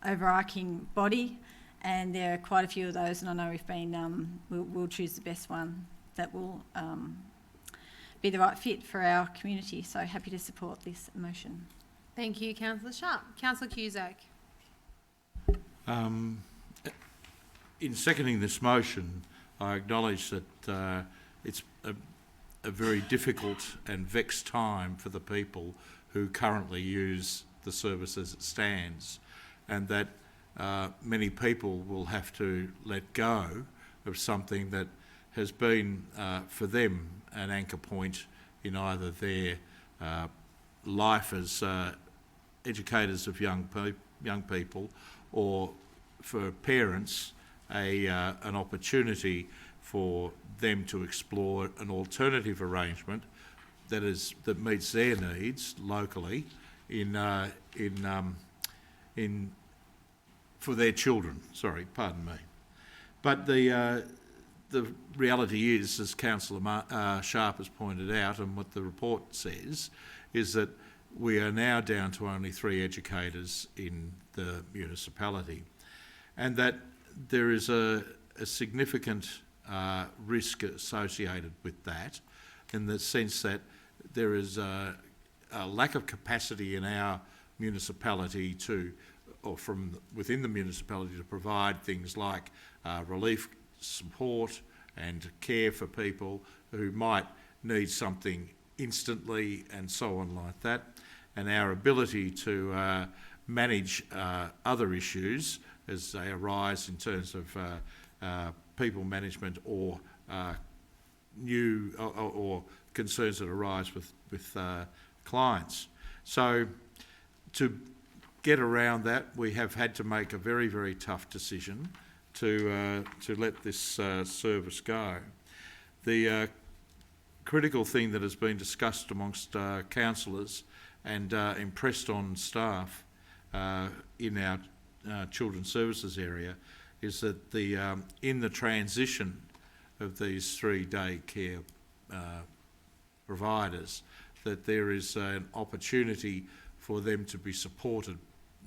overarching body, and there are quite a few of those, and I know we've been, we'll choose the best one that will be the right fit for our community. So happy to support this motion. Thank you, Councillor Sharp. Councillor Cusack. In seconding this motion, I acknowledge that it's a very difficult and vexed time for the people who currently use the service as it stands, and that many people will have to let go of something that has been for them an anchor point in either their life as educators of young people, or for parents an opportunity for them to explore an alternative arrangement that meets their needs locally for their children. Sorry, pardon me. But the reality is, as Councillor Sharp has pointed out, and what the report says, is that we are now down to only 3 educators in the municipality, and that there is a significant risk associated with that, in the sense that there is a lack of capacity in our municipality or from within the municipality, to provide things like relief support and care for people who might need something instantly and so on like that. And our ability to manage other issues as they arise in terms of people management or new or concerns that arise with clients. So to get around that, we have had to make a very, very tough decision to let this service go. The critical thing that has been discussed amongst councillors and impressed on staff in our children's services area is that in the transition of these 3 day care providers, that there is an opportunity for them to be supported,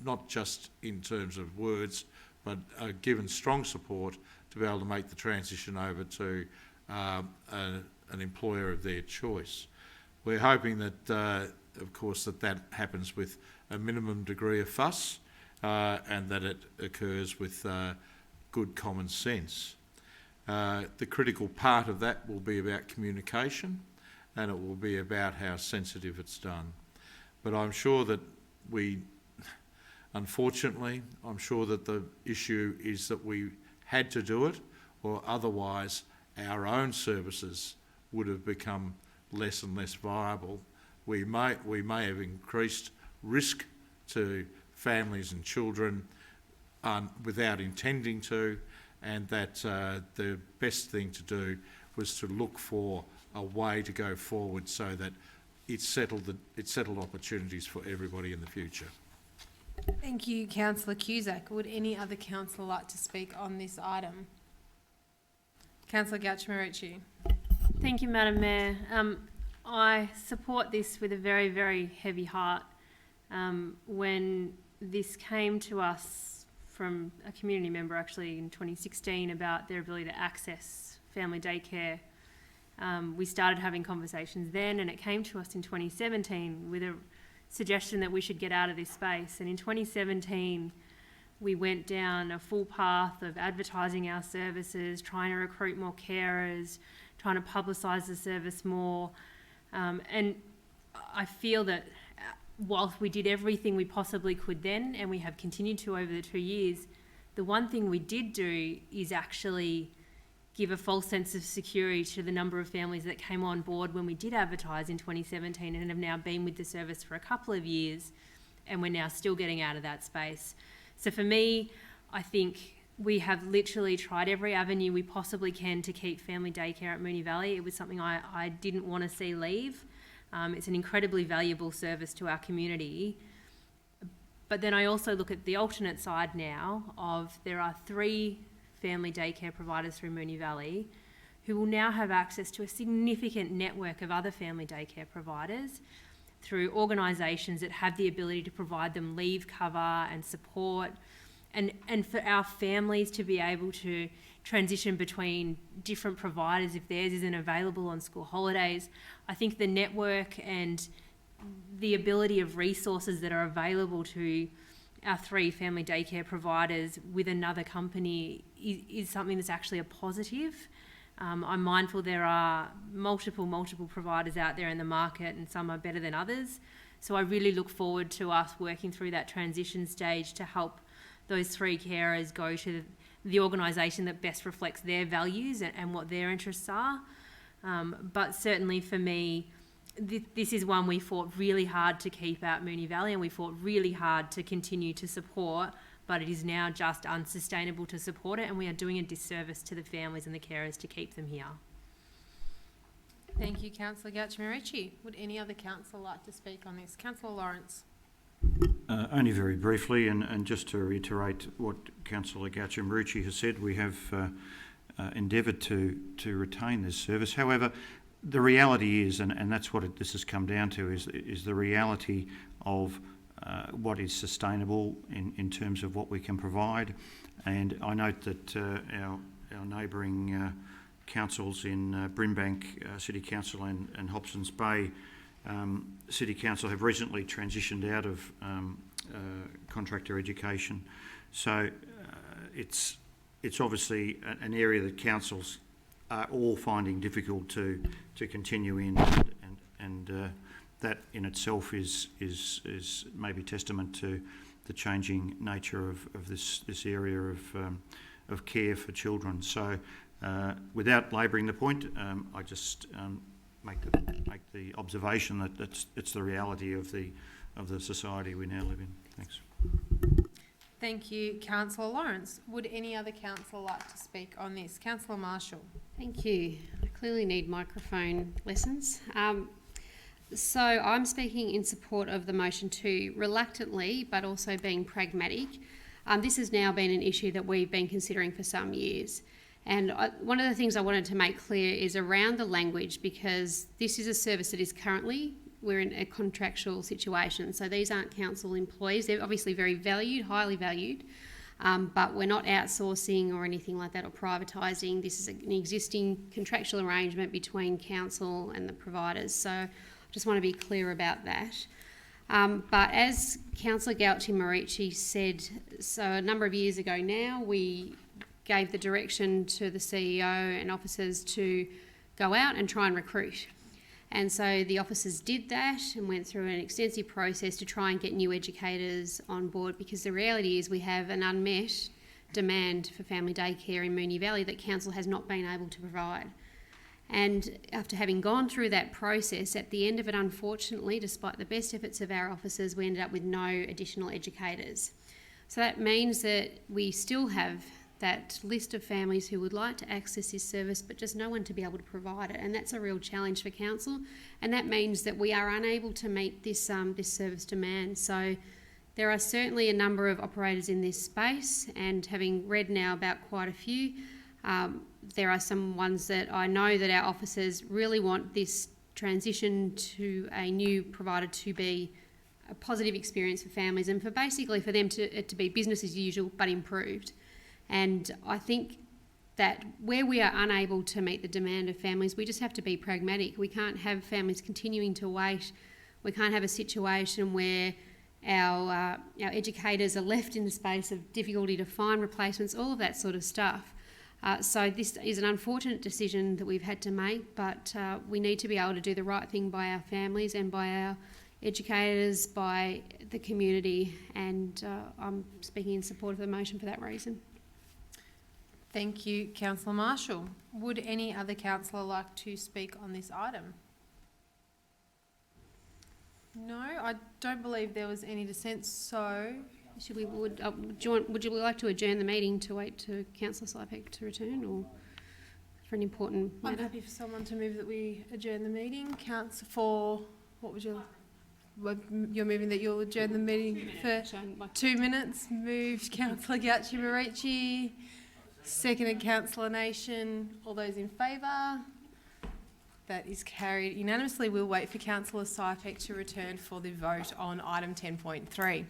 not just in terms of words, but given strong support to be able to make the transition over to an employer of their choice. We're hoping that, of course, that happens with a minimum degree of fuss and that it occurs with good common sense. The critical part of that will be about communication, and it will be about how sensitive it's done. But I'm sure that unfortunately, I'm sure that the issue is that we had to do it, or otherwise our own services would have become less and less viable. We may have increased risk to families and children without intending to, and that the best thing to do was to look for a way to go forward so that it settled opportunities for everybody in the future. Thank you, Councillor Cusack. Would any other councillor like to speak on this item? Councillor Gauchmarucci. Thank you, Madam Mayor. I support this with a very, very heavy heart. When this came to us from a community member actually in 2016 about their ability to access family daycare, We started having conversations then, and it came to us in 2017 with a suggestion that we should get out of this space. And in 2017, we went down a full path of advertising our services, trying to recruit more carers, trying to publicise the service more. And I feel that whilst we did everything we possibly could then, and we have continued to over the 2 years, the one thing we did do is actually give a false sense of security to the number of families that came on board when we did advertise in 2017 and have now been with the service for a couple of years, and we're now still getting out of that space. So for me, I think we have literally tried every avenue we possibly can to keep family daycare at Moonee Valley. It was something I didn't want to see leave. It's an incredibly valuable service to our community. But then I also look at the alternate side now of there are 3 family daycare providers through Moonee Valley who will now have access to a significant network of other family daycare providers through organisations that have the ability to provide them leave cover and support, and for our families to be able to transition between different providers if theirs isn't available on school holidays. I think the network and the ability of resources that are available to our 3 family daycare providers with another company is something that's actually a positive. I'm mindful there are multiple providers out there in the market, and some are better than others. So I really look forward to us working through that transition stage to help those 3 carers go to the organisation that best reflects their values and what their interests are. But certainly for me, this is one we fought really hard to keep out Moonee Valley, and we fought really hard to continue to support, but it is now just unsustainable to support it, and we are doing a disservice to the families and the carers to keep them here. Thank you, Councillor Gauchimerici. Would any other councillor like to speak on this? Councillor Lawrence. Only very briefly, and just to reiterate what Councillor Gauchimerici has said, we have endeavoured to retain this service. However, the reality is, and that's what this has come down to, is the reality of what is sustainable in terms of what we can provide. And I note that our neighbouring councils in Brimbank City Council and Hobsons Bay City Council have recently transitioned out of contractor education. So it's obviously an area that councils are all finding difficult to continue in, and that in itself is maybe testament to the changing nature of this area of care for children. So without labouring the point, I just make the observation that it's the reality of the society we now live in. Thanks. Thank you, Councillor Lawrence. Would any other councillor like to speak on this? Councillor Marshall. Thank you. I clearly need microphone lessons. So I'm speaking in support of the motion too, reluctantly, but also being pragmatic. This has now been an issue that we've been considering for some years. And one of the things I wanted to make clear is around the language, because this is a service that is currently, we're in a contractual situation. So these aren't council employees. They're obviously very valued, highly valued, but we're not outsourcing or anything like that or privatising. This is an existing contractual arrangement between council and the providers. So I just want to be clear about that. But as Councillor Gauchimerici said, so a number of years ago now, we gave the direction to the CEO and officers to go out and try and recruit. And so the officers did that and went through an extensive process to try and get new educators on board, because the reality is we have an unmet demand for family daycare in Moonee Valley that council has not been able to provide. And after having gone through that process, at the end of it, unfortunately, despite the best efforts of our officers, we ended up with no additional educators. So that means that we still have that list of families who would like to access this service, but just no one to be able to provide it, and that's a real challenge for council. And that means that we are unable to meet this this service demand. So there are certainly a number of operators in this space, and having read now about quite a few, there are some ones that I know that our officers really want this transition to a new provider to be a positive experience for families, and for basically for them to be business as usual but improved. And I think that where we are unable to meet the demand of families, we just have to be pragmatic. We can't have families continuing to wait. We can't have a situation where our educators are left in the space of difficulty to find replacements, all of that sort of stuff. So this is an unfortunate decision that we've had to make, but we need to be able to do the right thing by our families and by our educators, by the community, and I'm speaking in support of the motion for that reason. Thank you, Councillor Marshall. Would any other councillor like to speak on this item? No, I don't believe there was any dissent, so... Would you like to adjourn the meeting to wait to Councillor Sypek to return, or for an important matter? I'm happy for someone to move that we adjourn the meeting. What would you... You're moving that you'll adjourn the meeting for 2 minutes. Moved Councillor Gauci-Marici, seconded Councillor Nation. All those in favour? That is carried unanimously. We'll wait for Councillor Sypek to return for the vote on item 10.3.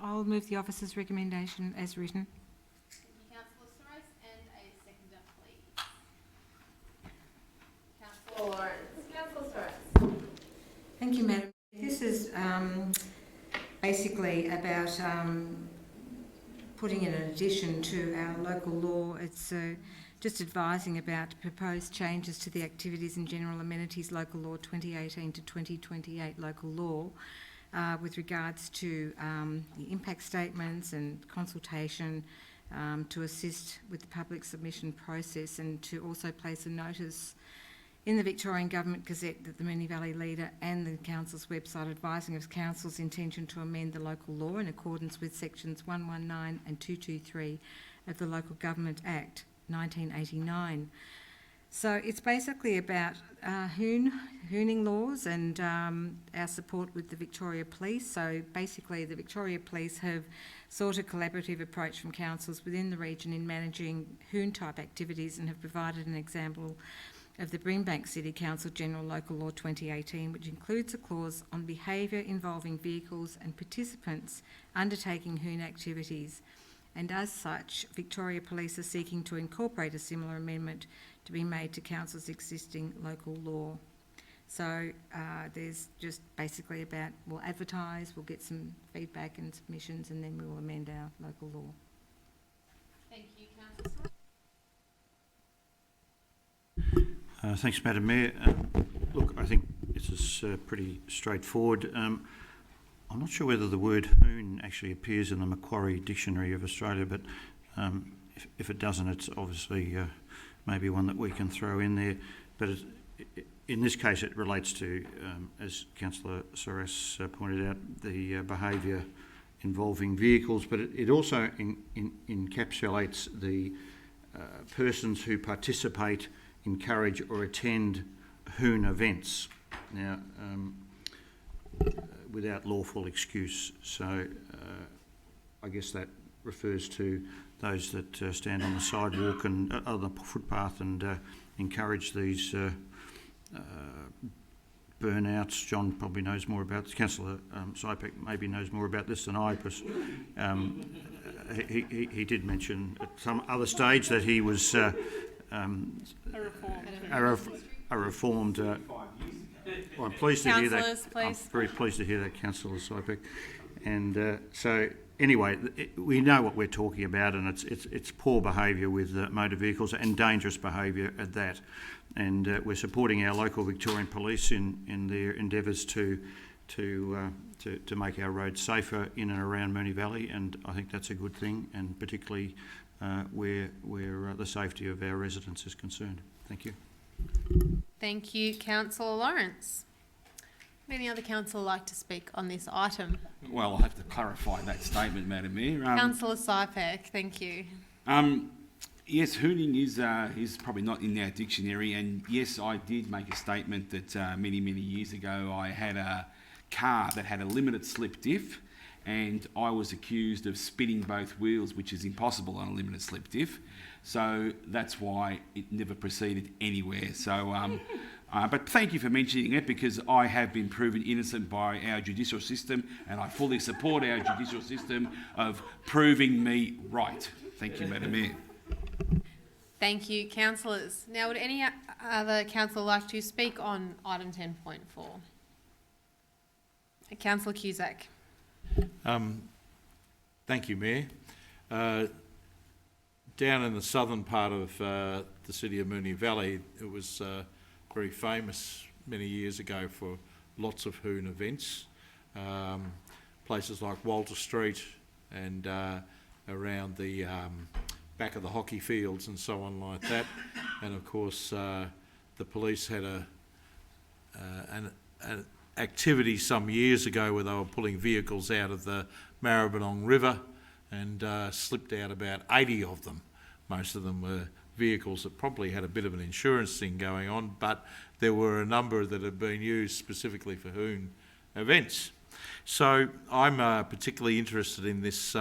I'll move the officer's recommendation as written. Thank you, Councillor Soros, and a seconder, please. Councillor Lawrence. Councillor Soros. Thank you, Madam. This is basically about putting in an addition to our local law. It's just advising about proposed changes to the Activities and General Amenities Local Law 2018 to 2028 local law with regards to the impact statements and consultation to assist with the public submission process, and to also place a notice in the Victorian Government Gazette that the Moonee Valley Leader and the Council's website advising of Council's intention to amend the local law in accordance with sections 119 and 223 of the Local Government Act 1989. So it's basically about hooning laws and our support with the Victoria Police. So basically the Victoria Police have sought a collaborative approach from councils within the region in managing hoon type activities, and have provided an example of the Brimbank City Council General Local Law 2018, which includes a clause on behaviour involving vehicles and participants undertaking hoon activities. And as such, Victoria Police are seeking to incorporate a similar amendment to be made to Council's existing local law. So there's just basically about, we'll advertise, we'll get some feedback and submissions, and then we'll amend our local law. Thank you, Councillor. Thanks, Madam Mayor. Look, I think this is pretty straightforward. I'm not sure whether the word hoon actually appears in the Macquarie Dictionary of Australia, but if it doesn't, it's obviously maybe one that we can throw in there. But in this case, it relates to, as Councillor Soros pointed out, the behaviour involving vehicles, but it also encapsulates the persons who participate, encourage or attend hoon events. Now, without lawful excuse. So I guess that refers to those that stand on the sidewalk and the footpath and encourage these burnouts. John probably knows more about this. Councillor Sypek maybe knows more about this than I, because he did mention at some other stage that he was a reformed. Well, I'm pleased to hear that. I'm very pleased to hear that, Councillor Sypek. And so, anyway, we know what we're talking about, and it's poor behaviour with motor vehicles and dangerous behaviour at that. And we're supporting our local Victorian police in their endeavours to make our roads safer in and around Moonee Valley, and I think that's a good thing, and particularly where the safety of our residents is concerned. Thank you. Thank you, Councillor Lawrence. Would any other councillor like to speak on this item? Well, I'll have to clarify that statement, Madam Mayor. Councillor Sypek, thank you. Yes, hooning is probably not in our dictionary, and yes, I did make a statement that many years ago I had a car that had a limited slip diff, and I was accused of spinning both wheels, which is impossible on a limited slip diff. So that's why it never proceeded anywhere. So, but thank you for mentioning it, because I have been proven innocent by our judicial system, and I fully support our judicial system of proving me right. Thank you, Madam Mayor. Thank you, councillors. Now, would any other councillor like to speak on item 10.4? Councillor Cusack. Thank you, Mayor. Down in the southern part of the city of Moonee Valley, it was very famous many years ago for lots of hoon events. Places like Walter Street and around the back of the hockey fields and so on like that. And of course, the police had an activity some years ago where they were pulling vehicles out of the Maribyrnong River, and slipped out about 80 of them. Most of them were vehicles that probably had a bit of an insurance thing going on, but there were a number that had been used specifically for hoon events. So I'm particularly interested in this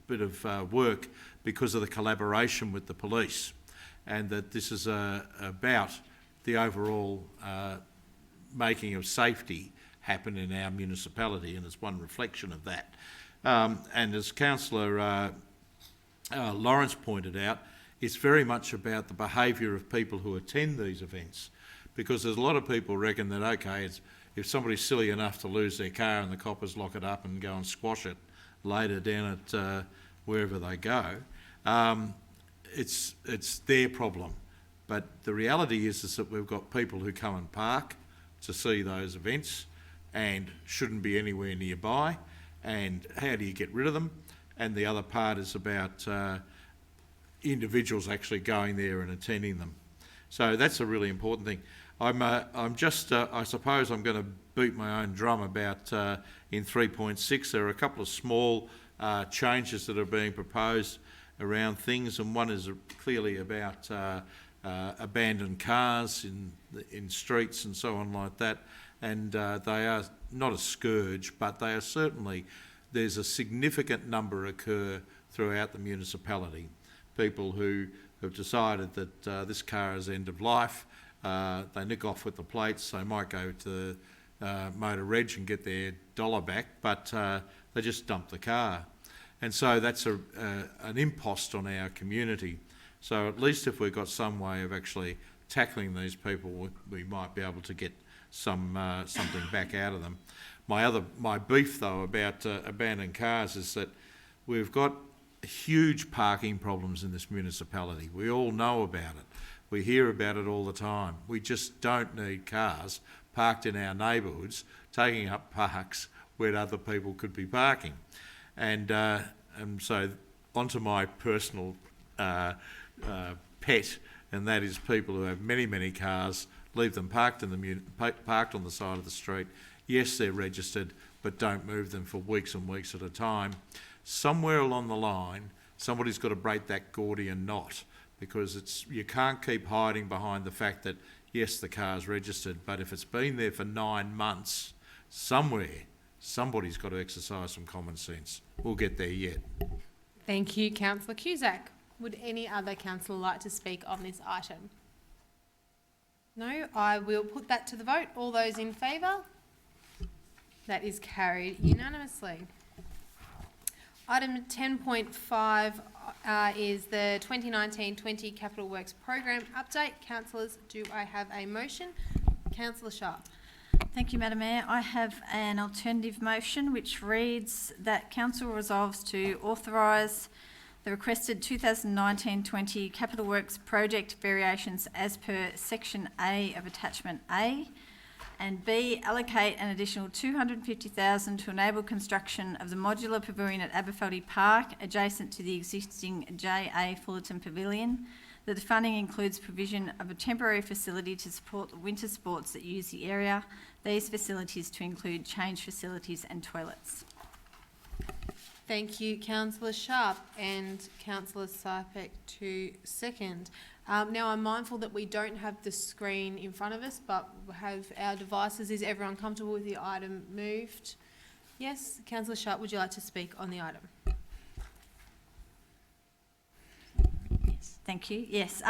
bit of work because of the collaboration with the police, and that this is about the overall making of safety happen in our municipality, and it's one reflection of that. And as Councillor Lawrence pointed out, it's very much about the behaviour of people who attend these events, because there's a lot of people reckon that, okay, if somebody's silly enough to lose their car and the coppers lock it up and go and squash it later down at wherever they go, it's their problem. But the reality is that we've got people who come and park to see those events and shouldn't be anywhere nearby, and how do you get rid of them? And the other part is about individuals actually going there and attending them. So that's a really important thing. I suppose I'm going to beat my own drum about in 3.6 there are a couple of small changes that are being proposed around things, and one is clearly about abandoned cars in streets and so on like that, and they are not a scourge, but they are certainly, there's a significant number occur throughout the municipality. People who have decided that this car is end of life, they nick off with the plates, they might go to motor reg and get their dollar back, but they just dump the car. And so that's an impost on our community. So at least if we've got some way of actually tackling these people, we might be able to get something back out of them. My beef though about abandoned cars is that we've got huge parking problems in this municipality. We all know about it. We hear about it all the time. We just don't need cars parked in our neighbourhoods, taking up parks where other people could be parking. And so onto my personal pet, and that is people who have many, many cars, leave them parked parked on the side of the street. Yes, they're registered, but don't move them for weeks and weeks at a time. Somewhere along the line, somebody's got to break that Gordian knot, because you can't keep hiding behind the fact that, yes, the car's registered, but if it's been there for 9 months, somebody's got to exercise some common sense. We'll get there yet. Thank you, Councillor Cusack. Would any other councillor like to speak on this item? No, I will put that to the vote. All those in favour? That is carried unanimously. Item 10.5 is the 2019-20 Capital Works Program update. Councillors, do I have a motion? Councillor Sharp. Thank you, Madam Mayor. I have an alternative motion which reads that Council resolves to authorise the requested 2019-20 Capital Works project variations as per Section A of Attachment A, and B, allocate an additional $250,000 to enable construction of the modular pavilion at Aberfeldy Park, adjacent to the existing J.A. Fullerton Pavilion. The funding includes provision of a temporary facility to support the winter sports that use the area. These facilities to include change facilities and toilets. Thank you, Councillor Sharp, and Councillor Sypek to second. Now, I'm mindful that we don't have the screen in front of us, but we have our devices. Is everyone comfortable with the item moved? Yes. Councillor Sharp, would you like to speak on the item? Yes, thank you. Yes.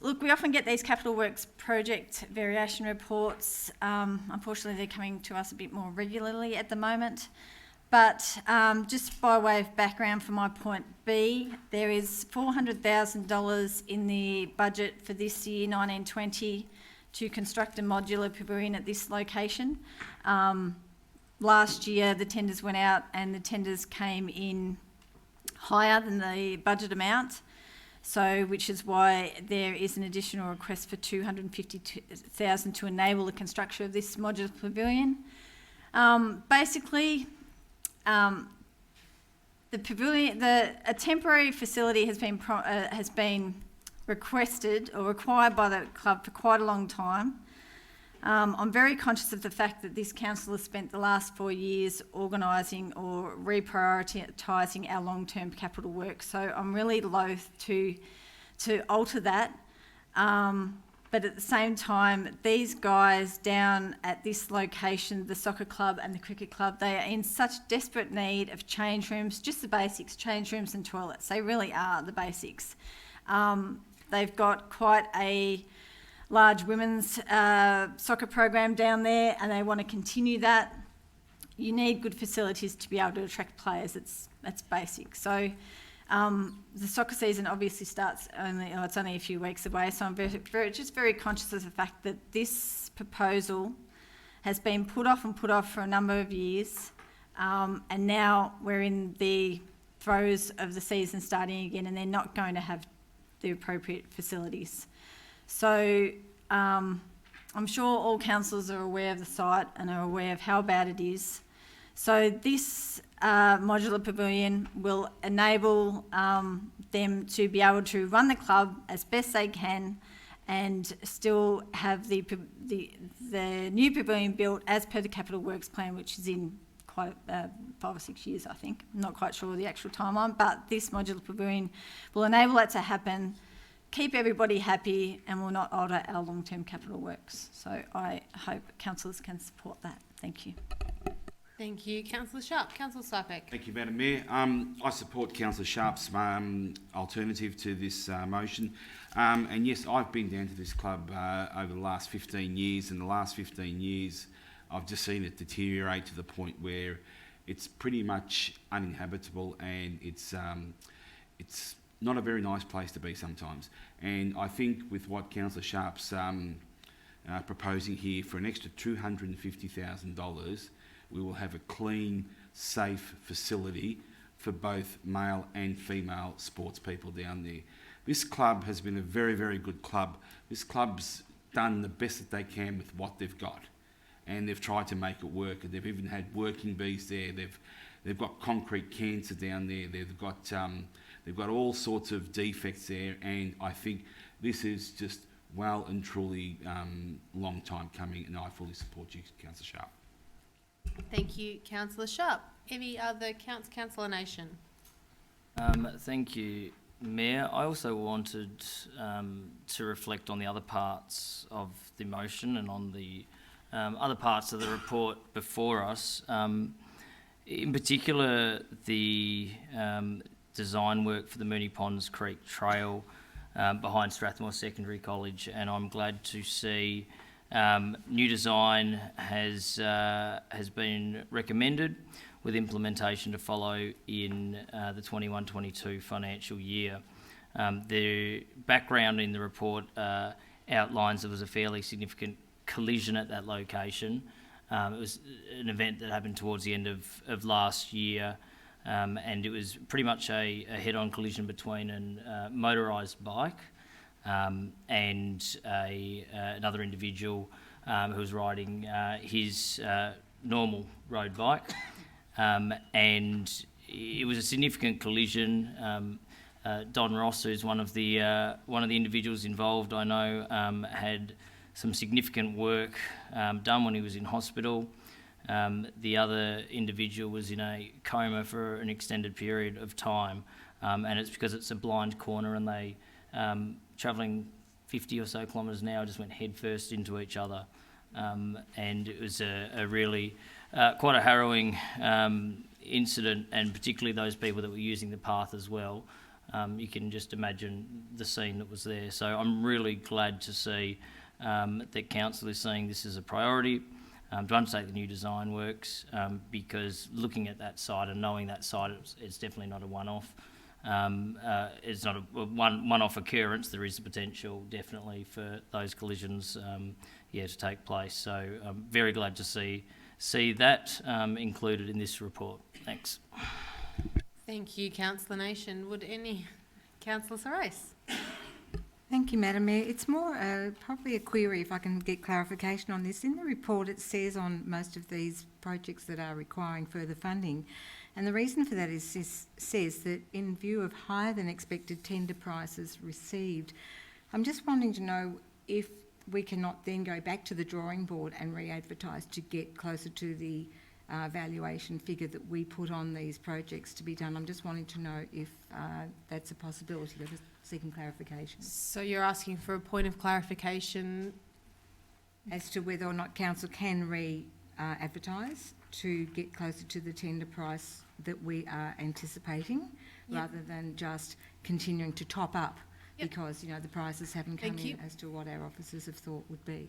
Look, we often get these Capital Works project variation reports. Unfortunately, they're coming to us a bit more regularly at the moment. But just by way of background for my point B, there is $400,000 in the budget for this year, 1920, to construct a modular pavilion at this location. Last year, the tenders went out and the tenders came in higher than the budget amount, so which is why there is an additional request for $250,000 to enable the construction of this modular pavilion. Basically, the pavilion, a temporary facility has been requested or required by the club for quite a long time. I'm very conscious of the fact that this council has spent the last 4 years organising or reprioritising our long-term capital work, so I'm really loath to alter that. But at the same time, these guys down at this location, the soccer club and the cricket club, they are in such desperate need of change rooms, just the basics, change rooms and toilets. They really are the basics. They've got quite a large women's soccer program down there, and they want to continue that. You need good facilities to be able to attract players. That's basic. So the soccer season obviously starts it's only a few weeks away, so I'm very conscious of the fact that this proposal has been put off for a number of years, and now we're in the throes of the season starting again, and they're not going to have the appropriate facilities. So I'm sure all councillors are aware of the site and are aware of how bad it is. So this modular pavilion will enable them to be able to run the club as best they can and still have the new pavilion built as per the Capital Works plan, which is in quite 5 or 6 years, I think. I'm not quite sure the actual timeline, but this modular pavilion will enable that to happen, keep everybody happy, and will not alter our long-term capital works. So I hope councillors can support that. Thank you. Thank you. Councillor Sharp. Councillor Sypek. Thank you, Madam Mayor. I support Councillor Sharp's alternative to this motion. And yes, I've been down to this club over the last 15 years. In the last 15 years, I've just seen it deteriorate to the point where it's pretty much uninhabitable, and it's not a very nice place to be sometimes. And I think with what Councillor Sharp's proposing here for an extra $250,000, we will have a clean, safe facility for both male and female sports people down there. This club has been a very, very good club. This club's done the best that they can with what they've got, and they've tried to make it work. They've even had working bees there. They've got concrete cancer down there. They've got all sorts of defects there, and I think this is just well and truly long time coming, and I fully support you, Councillor Sharp. Thank you, Councillor Sharp. Any other Councillor Nation? Thank you, Mayor. I also wanted to reflect on the other parts of the motion and on the other parts of the report before us. In particular, the design work for the Moonee Ponds Creek Trail behind Strathmore Secondary College, and I'm glad to see new design has been recommended, with implementation to follow in the 21-22 financial year. The background in the report outlines there was a fairly significant collision at that location. It was an event that happened towards the end of last year, and it was pretty much a head-on collision between a motorised bike and another individual who was riding his normal road bike. And it was a significant collision. Don Ross, who's one of the individuals involved, I know, had some significant work done when he was in hospital. The other individual was in a coma for an extended period of time, and it's because it's a blind corner, and they, travelling 50 or so kilometres an hour, just went headfirst into each other. And it was a really quite a harrowing incident, and particularly those people that were using the path as well. You can just imagine the scene that was there. So I'm really glad to see that council is saying this is a priority to undertake the new design works, because looking at that site and knowing that site, it's definitely not a one-off. It's not a one-off occurrence. There is the potential definitely for those collisions to take place. So I'm very glad to see that included in this report. Thanks. Thank you, Councillor Nation. Would any Councillor Sorais? Thank you, Madam Mayor. It's more probably a query, if I can get clarification on this. In the report, it says on most of these projects that are requiring further funding, and the reason for that is says that in view of higher than expected tender prices received. I'm just wanting to know if we cannot then go back to the drawing board and re-advertise to get closer to the valuation figure that we put on these projects to be done. I'm just wanting to know if that's a possibility. I'm just seeking clarification. So you're asking for a point of clarification as to whether or not council can re-advertise to get closer to the tender price that we are anticipating, rather than just continuing to top up because, the prices haven't come in as to what our officers have thought would be.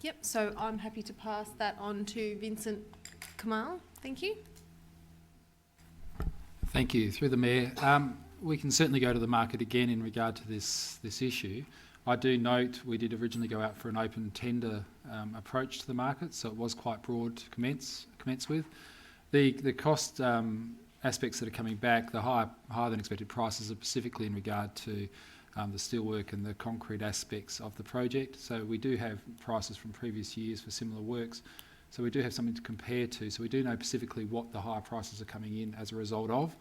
Yep, so I'm happy to pass that on to Vincent Kamal. Thank you. Thank you. Through the Mayor, we can certainly go to the market again in regard to this issue. I do note we did originally go out for an open tender approach to the market, so it was quite broad to commence with. The cost aspects that are coming back, the higher than expected prices are specifically in regard to the steelwork and the concrete aspects of the project. So we do have prices from previous years for similar works. So we do have something to compare to. So we do know specifically what the higher prices are coming in as a result of.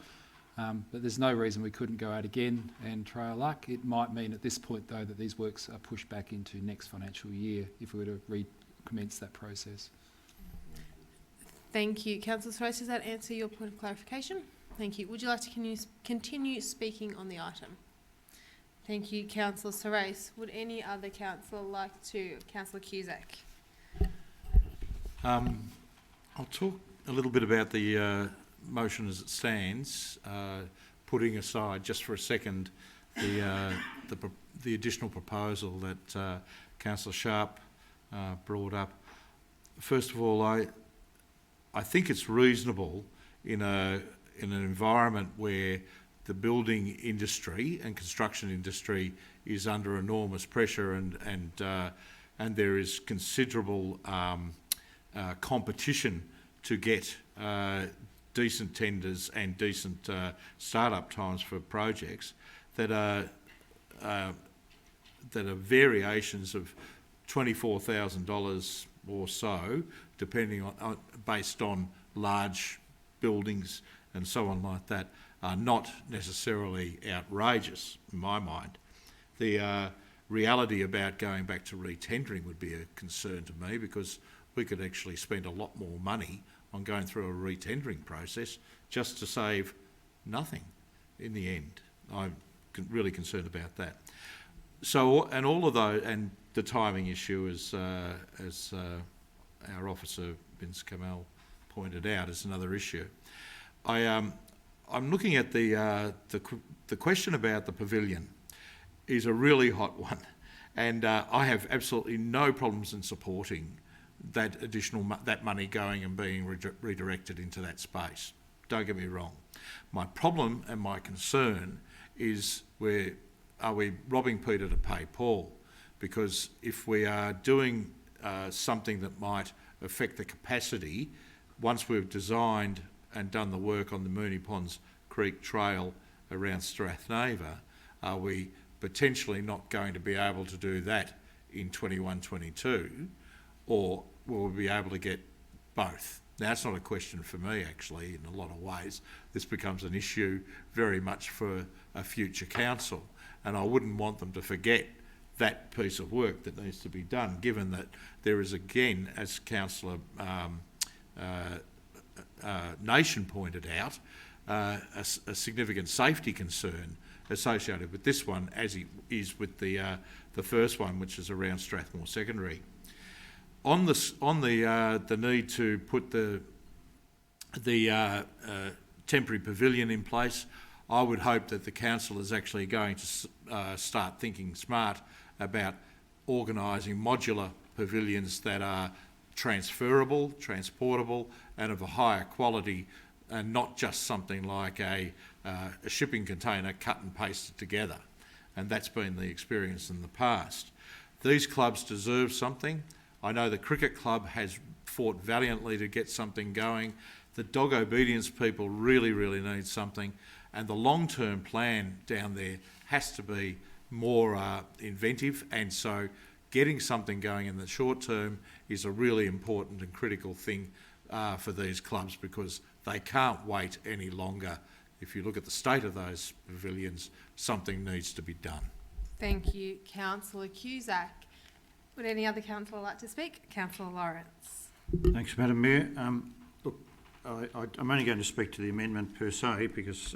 But there's no reason we couldn't go out again and try our luck. It might mean at this point, though, that these works are pushed back into next financial year if we were to recommence that process. Thank you. Councillor Thrace, does that answer your point of clarification? Thank you. Would you like to continue speaking on the item? Thank you, Councillor Thrace. Would any other councillor like to? Councillor Cusack. I'll talk a little bit about the motion as it stands, putting aside just for a second the additional proposal that Councillor Sharp brought up. First of all, I think it's reasonable in an environment where the building industry and construction industry is under enormous pressure and there is considerable competition to get decent tenders and decent start-up times for projects that are variations of $24,000 or so, depending on based on large buildings and so on like that, are not necessarily outrageous in my mind. The reality about going back to re-tendering would be a concern to me, because we could actually spend a lot more money on going through a re-tendering process just to save nothing in the end. I'm really concerned about that. So, and all of those, and the timing issue, as our officer Vince Kamel pointed out, is another issue. I'm looking at the question about the pavilion is a really hot one, and I have absolutely no problems in supporting that that money going and being redirected into that space. Don't get me wrong. My problem and my concern is are we robbing Peter to pay Paul? Because if we are doing something that might affect the capacity, once we've designed and done the work on the Moonee Ponds Creek Trail around Strathnava, are we potentially not going to be able to do that in 21-22, or will we be able to get both? Now, that's not a question for me, actually, in a lot of ways. This becomes an issue very much for a future council, and I wouldn't want them to forget that piece of work that needs to be done, given that there is, again, as Councillor Nation pointed out, a significant safety concern associated with this one, as it is with the first one, which is around Strathmore Secondary. On the need to put the temporary pavilion in place, I would hope that the council is actually going to start thinking smart about organising modular pavilions that are transferable, transportable, and of a higher quality, and not just something like a shipping container cut and pasted together. And that's been the experience in the past. These clubs deserve something. I know the cricket club has fought valiantly to get something going. The dog obedience people really, really need something. And the long-term plan down there has to be more inventive. And so getting something going in the short term is a really important and critical thing for these clubs, because they can't wait any longer. If you look at the state of those pavilions, something needs to be done. Thank you, Councillor Cusack. Would any other councillor like to speak? Councillor Lawrence. Thanks, Madam Mayor. Look, I'm only going to speak to the amendment per se, because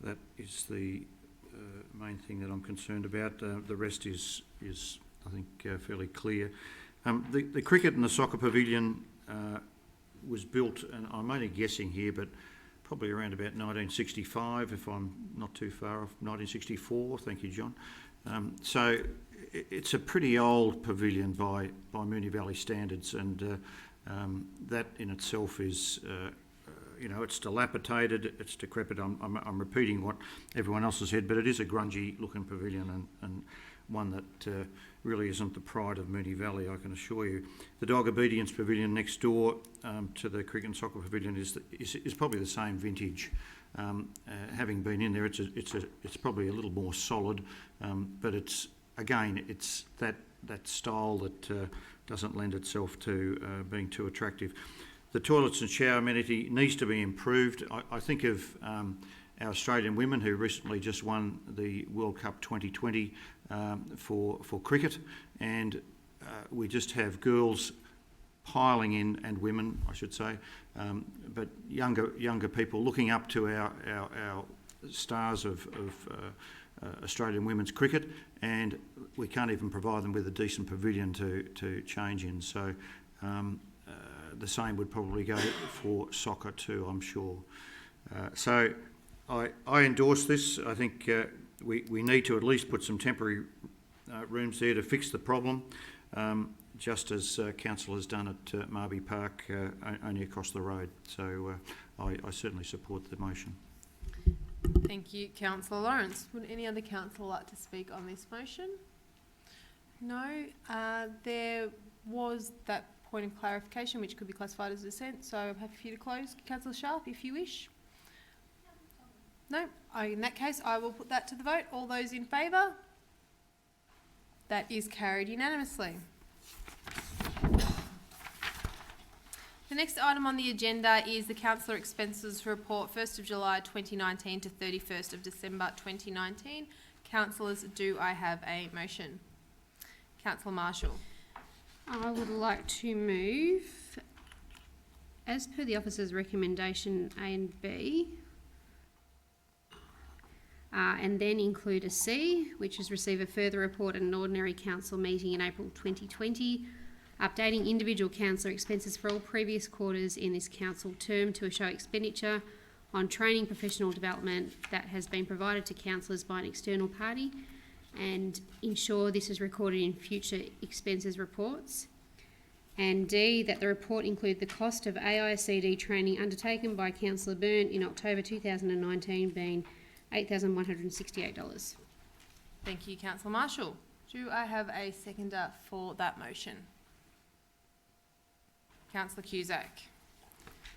that is the main thing that I'm concerned about. The rest is I think, fairly clear. The cricket and the soccer pavilion was built, and I'm only guessing here, but probably around about 1965, if I'm not too far off, 1964, thank you, John. So it's a pretty old pavilion by Moonee Valley standards, and that in itself is it's dilapidated, it's decrepit. I'm repeating what everyone else has said, but it is a grungy looking pavilion and one that really isn't the pride of Moonee Valley, I can assure you. The Dog Obedience Pavilion next door to the Cricket and Soccer Pavilion is probably the same vintage. Having been in there, it's probably a little more solid, but it's that style that doesn't lend itself to being too attractive. The toilets and shower amenity needs to be improved. I think of our Australian women who recently just won the World Cup 2020 for cricket, and we just have girls piling in, and women, I should say, but younger people looking up to our stars of Australian women's cricket, and we can't even provide them with a decent pavilion to change in. So the same would probably go for soccer too, I'm sure. So I endorse this. I think we need to at least put some temporary rooms there to fix the problem, just as Council has done at Marby Park, only across the road. So I certainly support the motion. Thank you, Councillor Lawrence. Would any other councillor like to speak on this motion? No. There was that point of clarification which could be classified as dissent, so I'm happy for you to close. Councillor Sharp, if you wish. No? In that case, I will put that to the vote. All those in favour? That is carried unanimously. The next item on the agenda is the Councillor Expenses Report, 1st of July 2019 to 31st of December 2019. Councillors, do I have a motion? Councillor Marshall. I would like to move, as per the officer's recommendation A and B, and then include a C, which is receive a further report at an ordinary council meeting in April 2020, updating individual councillor expenses for all previous quarters in this council term to show expenditure on training professional development that has been provided to councillors by an external party, and ensure this is recorded in future expenses reports. And D, that the report include the cost of AICD training undertaken by Councillor Byrne in October 2019 being $8,168. Thank you, Councillor Marshall. Do I have a seconder for that motion? Councillor Cusack.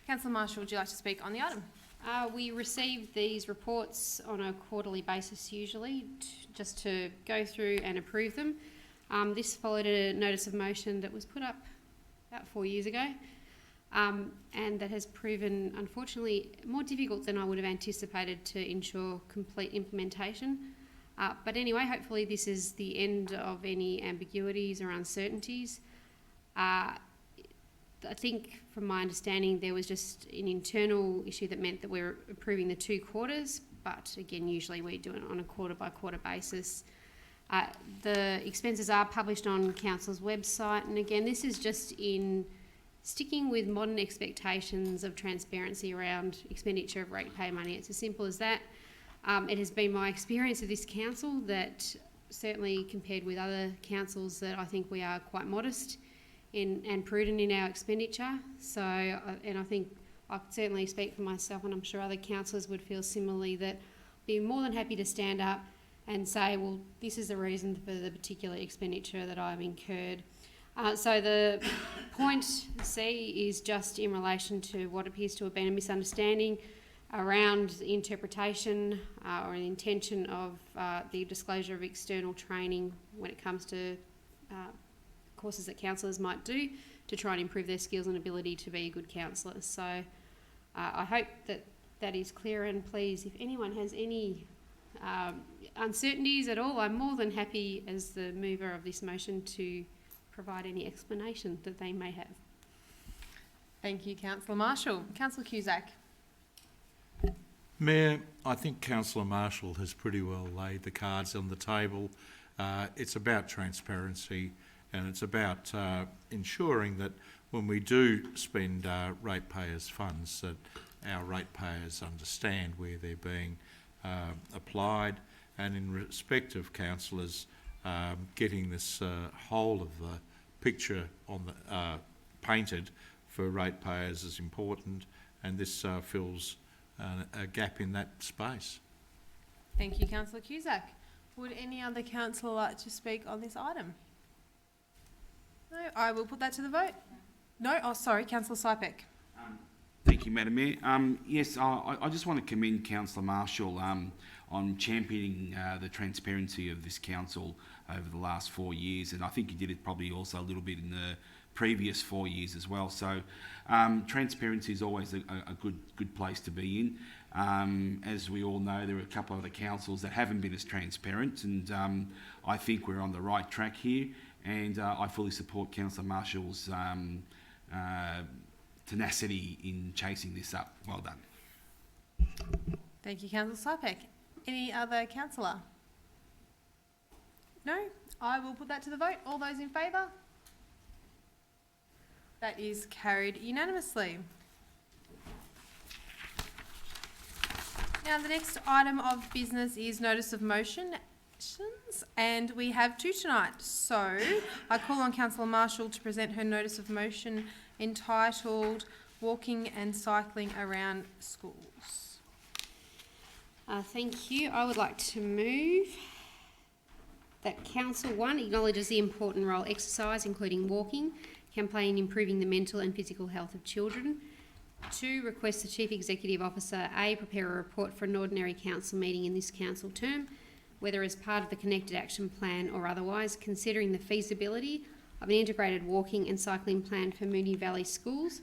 Councillor Marshall, would you like to speak on the item? We receive these reports on a quarterly basis usually, just to go through and approve them. This followed a notice of motion that was put up about 4 years ago, and that has proven, unfortunately, more difficult than I would have anticipated to ensure complete implementation. But anyway, hopefully this is the end of any ambiguities or uncertainties. I think, from my understanding, there was just an internal issue that meant that we're approving the 2 quarters, but again, usually we do it on a quarter-by-quarter basis. The expenses are published on Council's website, and again, this is just in sticking with modern expectations of transparency around expenditure of ratepayer money. It's as simple as that. It has been my experience of this council that, certainly compared with other councils, that I think we are quite modest and prudent in our expenditure. So, and I think I could certainly speak for myself, and I'm sure other councillors would feel similarly, that I'd be more than happy to stand up and say, well, this is the reason for the particular expenditure that I've incurred. So the point C is just in relation to what appears to have been a misunderstanding around the interpretation or an intention of the disclosure of external training when it comes to courses that councillors might do to try and improve their skills and ability to be a good councillor. So I hope that that is clear, and please, if anyone has any uncertainties at all, I'm more than happy as the mover of this motion to provide any explanation that they may have. Thank you, Councillor Marshall. Councillor Cusack. Mayor, I think Councillor Marshall has pretty well laid the cards on the table. It's about transparency, and it's about ensuring that when we do spend ratepayers' funds, that our ratepayers understand where they're being applied, and in respect of councillors getting this whole of the picture on the painted for ratepayers is important, and this fills a gap in that space. Thank you, Councillor Cusack. Would any other councillor like to speak on this item? No, I will put that to the vote. No, oh sorry, Councillor Sypek. Thank you, Madam Mayor. Yes, I just want to commend Councillor Marshall on championing the transparency of this council over the last 4 years, and I think you did it probably also a little bit in the previous 4 years as well. So transparency is always a good place to be in. As we all know, there are a couple of other councils that haven't been as transparent, and I think we're on the right track here, and I fully support Councillor Marshall's tenacity in chasing this up. Well done. Thank you, Councillor Sypek. Any other councillor? No? I will put that to the vote. All those in favour? That is carried unanimously. Now, the next item of business is notice of motion, and we have two tonight. So I call on Councillor Marshall to present her notice of motion entitled Walking and Cycling Around Schools. Thank you. I would like to move that Council 1 acknowledges the important role exercise, including walking, can play in improving the mental and physical health of children. 2, request the Chief Executive Officer A, prepare a report for an ordinary council meeting in this council term, whether as part of the Connected Action Plan or otherwise, considering the feasibility of an integrated walking and cycling plan for Moonee Valley schools,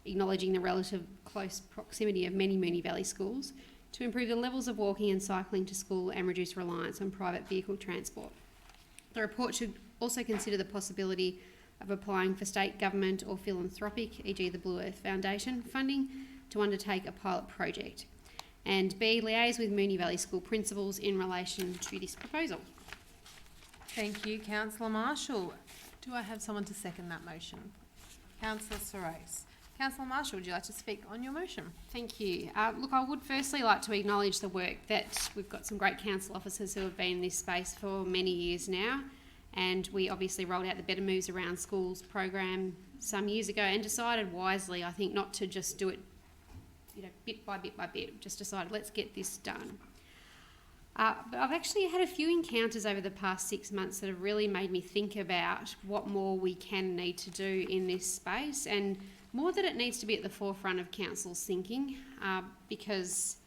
acknowledging the relative close proximity of many Moonee Valley schools, to improve the levels of walking and cycling to school and reduce reliance on private vehicle transport. The report should also consider the possibility of applying for state government or philanthropic, e.g. the Blue Earth Foundation, funding to undertake a pilot project. And B, liaise with Moonee Valley School principals in relation to this proposal. Thank you, Councillor Marshall. Do I have someone to second that motion? Councillor Sorais. Councillor Marshall, would you like to speak on your motion? Thank you. Look, I would firstly like to acknowledge the work that we've got some great council officers who have been in this space for many years now, and we obviously rolled out the Better Moves Around Schools program some years ago and decided wisely, I think, not to just do it, bit by bit by bit. Just decided, let's get this done. But I've actually had a few encounters over the past 6 months that have really made me think about what more we can need to do in this space, and more that it needs to be at the forefront of council's thinking, because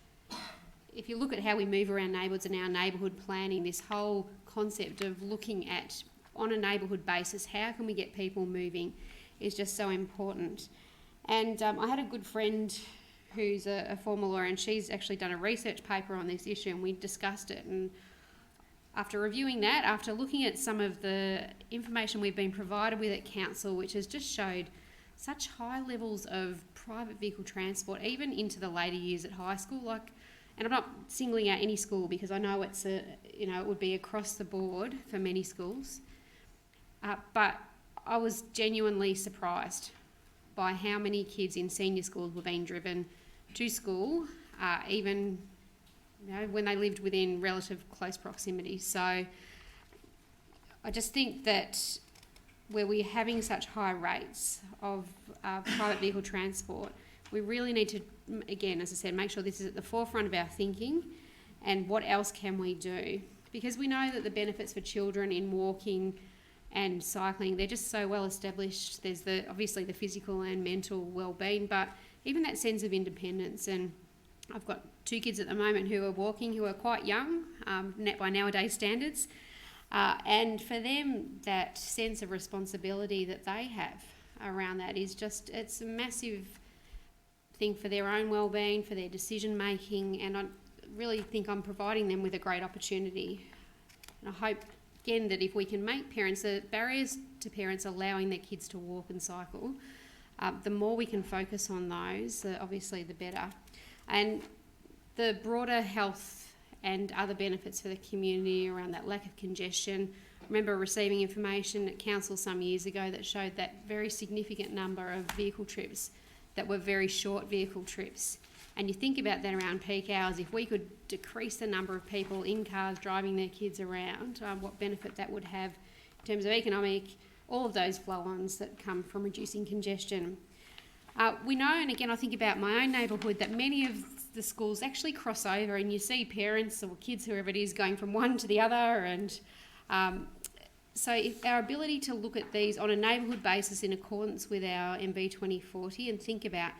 if you look at how we move around neighbourhoods and our neighbourhood planning, this whole concept of looking at, on a neighbourhood basis, how can we get people moving is just so important. And I had a good friend who's a former lawyer, and she's actually done a research paper on this issue, and we discussed it. And after reviewing that, after looking at some of the information we've been provided with at council, which has just showed such high levels of private vehicle transport, even into the later years at high school, and I'm not singling out any school because I know it's it would be across the board for many schools, but I was genuinely surprised by how many kids in senior schools were being driven to school, even when they lived within relative close proximity. So I just think that where we're having such high rates of private vehicle transport, we really need to, again, as I said, make sure this is at the forefront of our thinking, and what else can we do? Because we know that the benefits for children in walking and cycling, they're just so well established. There's obviously the physical and mental well-being, but even that sense of independence. And I've got 2 kids at the moment who are walking, who are quite young by nowadays standards, and for them, that sense of responsibility that they have around that is just, it's a massive thing for their own well-being, for their decision making, and I really think I'm providing them with a great opportunity. And I hope, again, that if we can make the barriers to parents allowing their kids to walk and cycle, the more we can focus on those, obviously the better. And the broader health and other benefits for the community around that lack of congestion. I remember receiving information at council some years ago that showed that very significant number of vehicle trips that were very short vehicle trips. And you think about that around peak hours, if we could decrease the number of people in cars driving their kids around, what benefit that would have in terms of economic, all of those flow-ons that come from reducing congestion. We know, and again I think about my own neighbourhood, that many of the schools actually cross over, and you see parents or kids, whoever it is, going from one to the other. And so if our ability to look at these on a neighbourhood basis in accordance with our MB 2040 and think about,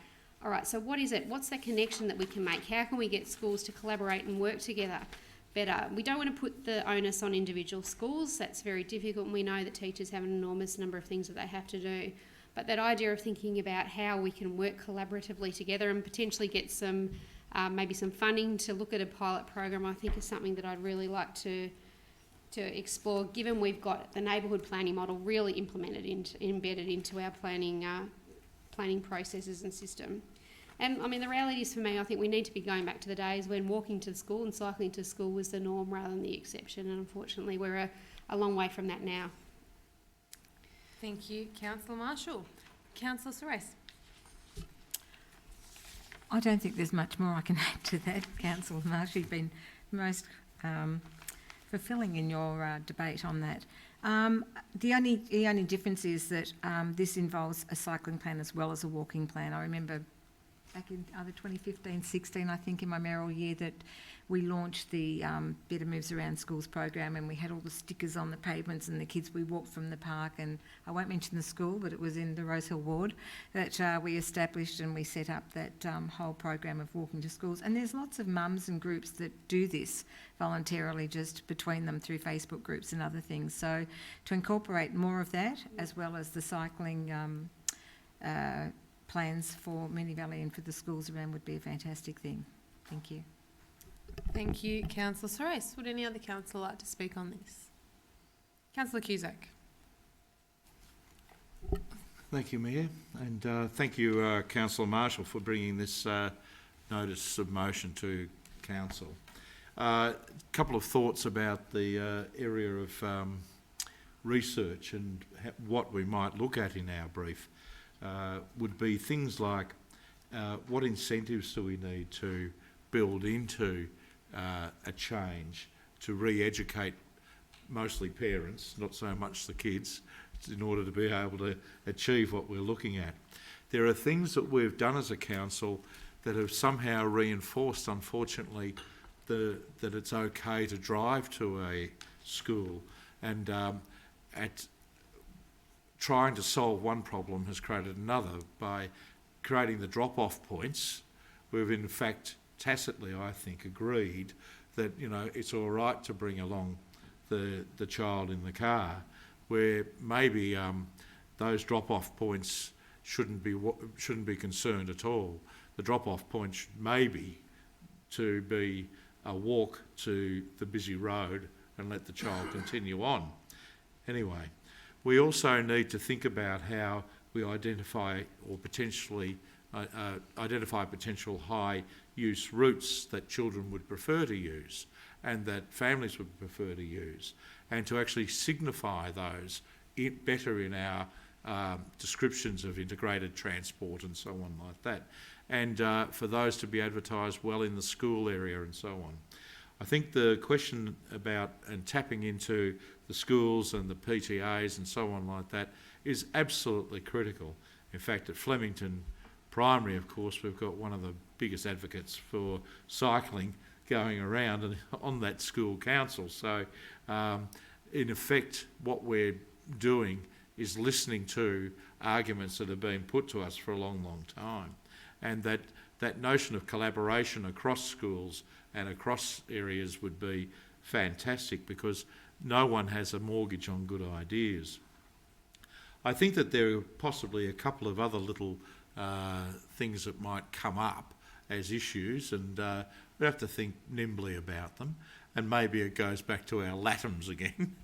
all right, so what is it? What's that connection that we can make? How can we get schools to collaborate and work together better? We don't want to put the onus on individual schools. That's very difficult, and we know that teachers have an enormous number of things that they have to do. But that idea of thinking about how we can work collaboratively together and potentially get some, maybe some funding to look at a pilot program, I think is something that I'd really like to explore, given we've got the neighbourhood planning model really implemented, embedded into our planning processes and system. And I mean, the reality is, for me, I think we need to be going back to the days when walking to school and cycling to school was the norm rather than the exception, and unfortunately we're a long way from that now. Thank you, Councillor Marshall. Councillor Soares. I don't think there's much more I can add to that, Councillor Marshall. You've been most fulfilling in your debate on that. The only difference is that this involves a cycling plan as well as a walking plan. I remember back in either 2015-16, I think, in my mayoral year, that we launched the Better Moves Around Schools program, and we had all the stickers on the pavements, and the kids, we walked from the park, and I won't mention the school, but it was in the Rosehill ward, that we established, and we set up that whole program of walking to schools. And there's lots of mums and groups that do this voluntarily just between them through Facebook groups and other things. So to incorporate more of that, as well as the cycling plans for Moonee Valley and for the schools around, would be a fantastic thing. Thank you. Thank you, Councillor Soares. Would any other councillor like to speak on this? Councillor Cusack. Thank you, Mayor, and thank you, Councillor Marshall, for bringing this notice of motion to Council. A couple of thoughts about the area of research and what we might look at in our brief would be things like what incentives do we need to build into a change to re-educate mostly parents, not so much the kids, in order to be able to achieve what we're looking at. There are things that we've done as a council that have somehow reinforced, unfortunately, that it's okay to drive to a school, and at trying to solve one problem has created another by creating the drop-off points. We've in fact tacitly, I think, agreed that, you know, it's all right to bring along the child in the car, where maybe those drop-off points shouldn't be concerned at all. The drop-off point should maybe to be a walk to the busy road and let the child continue on. Anyway, we also need to think about how we identify or potentially identify potential high-use routes that children would prefer to use and that families would prefer to use, and to actually signify those better in our descriptions of integrated transport and so on like that, and for those to be advertised well in the school area and so on. I think the question about and tapping into the schools and the PTAs and so on like that is absolutely critical. In fact, at Flemington Primary, of course, we've got one of the biggest advocates for cycling going around and on that school council. So, in effect, what we're doing is listening to arguments that have been put to us for a long, long time. And that notion of collaboration across schools and across areas would be fantastic, because no one has a mortgage on good ideas. I think that there are possibly a couple of other little things that might come up as issues, and we have to think nimbly about them. And maybe it goes back to our Latins again,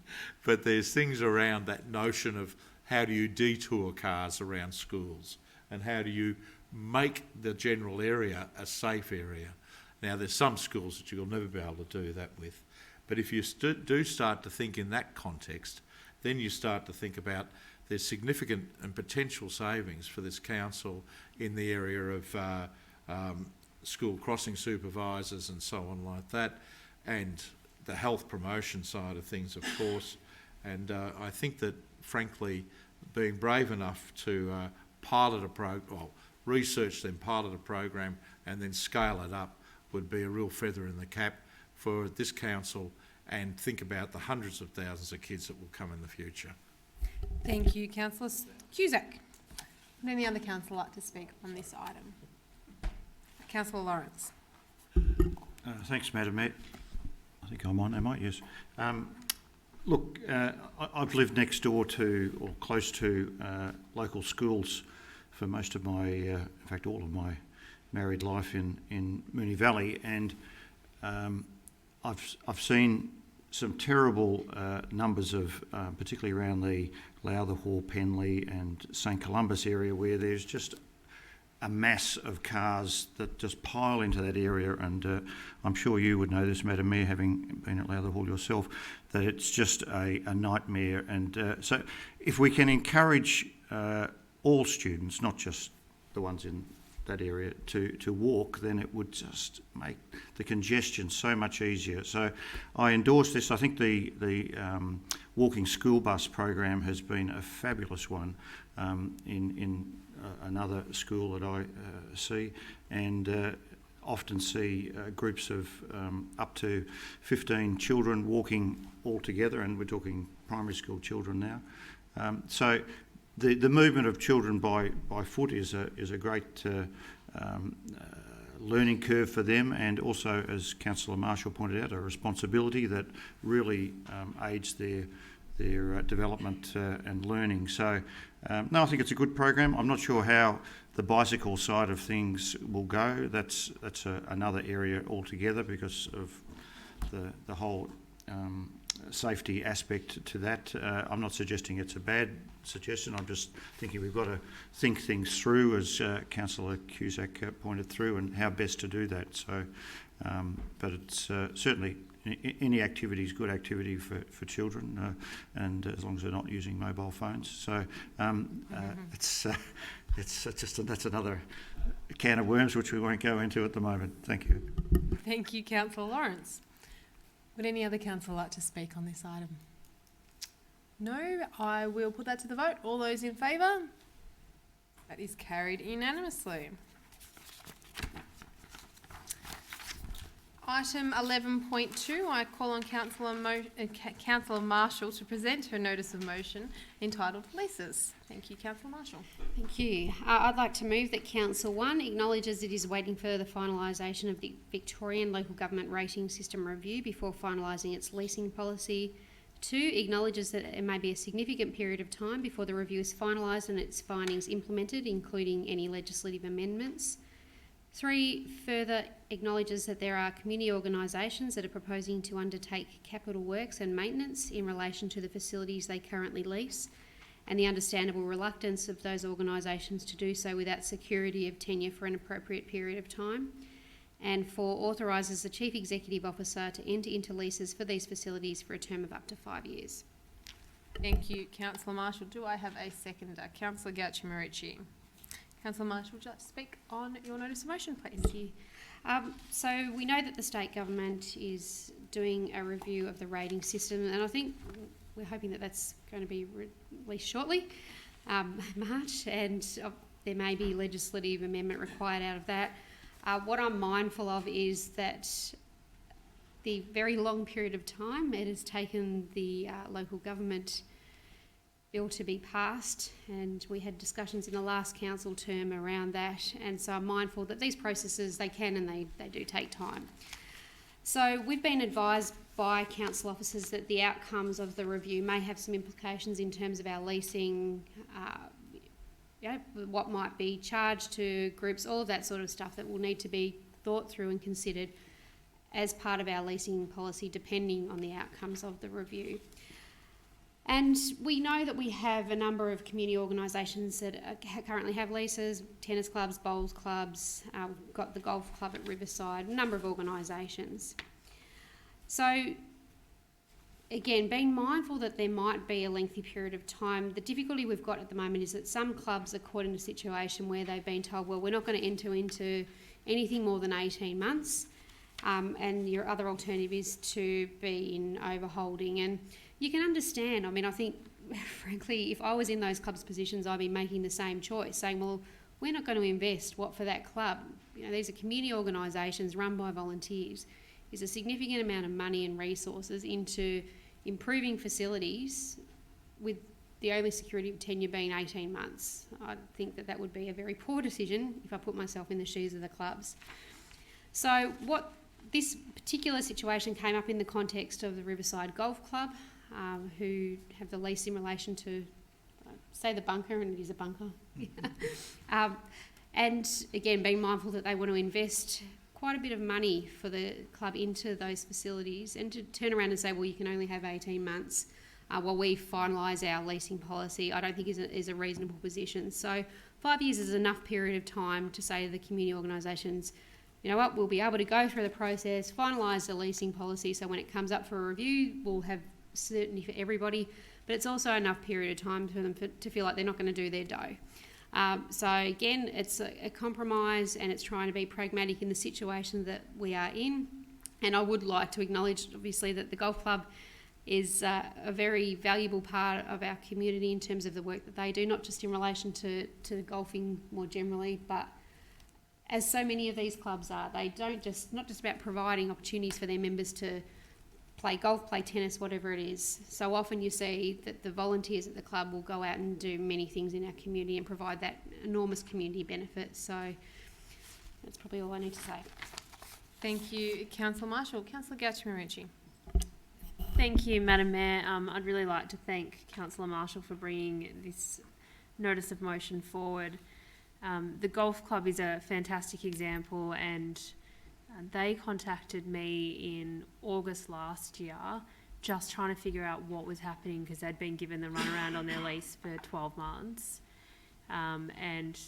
but there's things around that notion of how do you detour cars around schools, and how do you make the general area a safe area. Now, there's some schools that you'll never be able to do that with, but if you do start to think in that context, then you start to think about there's significant and potential savings for this council in the area of school crossing supervisors and so on like that, and the health promotion side of things, of course. And I think that, frankly, being brave enough to pilot a program, well, research, then pilot a program and then scale it up would be a real feather in the cap for this council, and think about the hundreds of thousands of kids that will come in the future. Thank you, Councillor Cusack. Would any other councillor like to speak on this item? Councillor Lawrence. Thanks, Madam Mayor. I think I'm on, am I? Yes. Look, I've lived next door to, or close to, local schools for most of my, in fact all of my married life in Moonee Valley, and I've seen some terrible numbers of, particularly around the Lowther, Penley and St Columbus area, where there's just a mass of cars that just pile into that area, and I'm sure you would know this, Madam Mayor, having been at Lowther Hall yourself, that it's just a nightmare. And so if we can encourage all students, not just the ones in that area, to walk, then it would just make the congestion so much easier. So I endorse this. I think the walking school bus program has been a fabulous one in another school that I see, and often see groups of up to 15 children walking all together, and we're talking primary school children now. So the movement of children by foot is a great learning curve for them, and also, as Councillor Marshall pointed out, a responsibility that really aids their development and learning. So no, I think it's a good program. I'm not sure how the bicycle side of things will go. That's another area altogether, because of the whole safety aspect to that. I'm not suggesting it's a bad suggestion. I'm just thinking we've got to think things through, as Councillor Cusack pointed through, and how best to do that. So, but it's certainly any activity is good activity for children, and as long as they're not using mobile phones. So it's just that's another can of worms which we won't go into at the moment. Thank you. Thank you, Councillor Lawrence. Would any other councillor like to speak on this item? No, I will put that to the vote. All those in favour? That is carried unanimously. Item 11.2, I call on Councillor Marshall to present her notice of motion entitled Leases. Thank you, Councillor Marshall. Thank you. I'd like to move that Council 1 acknowledges it is waiting for the finalisation of the Victorian Local Government Rating System Review before finalising its leasing policy. 2, acknowledges that it may be a significant period of time before the review is finalised and its findings implemented, including any legislative amendments. 3, further acknowledges that there are community organisations that are proposing to undertake capital works and maintenance in relation to the facilities they currently lease, and the understandable reluctance of those organisations to do so without security of tenure for an appropriate period of time. And 4, authorises the Chief Executive Officer to enter into leases for these facilities for a term of up to 5 years. Thank you, Councillor Marshall. Do I have a seconder? Councillor Gauci-Marici. Councillor Marshall, would you like to speak on your notice of motion, please? Thank you. So we know that the state government is doing a review of the rating system, and I think we're hoping that that's going to be released shortly, March, and there may be legislative amendment required out of that. What I'm mindful of is that the very long period of time it has taken the local government bill to be passed, and we had discussions in the last council term around that, and so I'm mindful that these processes, they can and they do take time. So we've been advised by council officers that the outcomes of the review may have some implications in terms of our leasing, what might be charged to groups, all of that sort of stuff that will need to be thought through and considered as part of our leasing policy, depending on the outcomes of the review. And we know that we have a number of community organisations that currently have leases, tennis clubs, bowls clubs, we've got the golf club at Riverside, a number of organisations. So again, being mindful that there might be a lengthy period of time, the difficulty we've got at the moment is that some clubs are caught in a situation where they've been told, well, we're not going to enter into anything more than 18 months, and your other alternative is to be in overholding. And you can understand, I mean, I think, frankly, if I was in those clubs' positions, I'd be making the same choice, saying, well, we're not going to invest what for that club. You know, these are community organisations run by volunteers. Is a significant amount of money and resources into improving facilities with the only security tenure being 18 months. I think that would be a very poor decision if I put myself in the shoes of the clubs. So what this particular situation came up in the context of the Riverside Golf Club, who have the lease in relation to, say, the bunker, and it is a bunker. And again, being mindful that they want to invest quite a bit of money for the club into those facilities, and to turn around and say, well, you can only have 18 months while we finalise our leasing policy, I don't think is a reasonable position. So 5 years is enough period of time to say to the community organisations, you know what, we'll be able to go through the process, finalise the leasing policy, so when it comes up for a review, we'll have certainty for everybody, but it's also enough period of time for them to feel like they're not going to do their dough. So again, it's a compromise, and it's trying to be pragmatic in the situation that we are in. And I would like to acknowledge, obviously, that the golf club is a very valuable part of our community in terms of the work that they do, not just in relation to golfing more generally, but as so many of these clubs are, they not just about providing opportunities for their members to play golf, play tennis, whatever it is. So often you see that the volunteers at the club will go out and do many things in our community and provide that enormous community benefit. So that's probably all I need to say. Thank you, Councillor Marshall. Councillor Gauchmarucci. Thank you, Madam Mayor. I'd really like to thank Councillor Marshall for bringing this notice of motion forward. The golf club is a fantastic example, and they contacted me in August last year just trying to figure out what was happening, because they'd been given the runaround on their lease for 12 months. And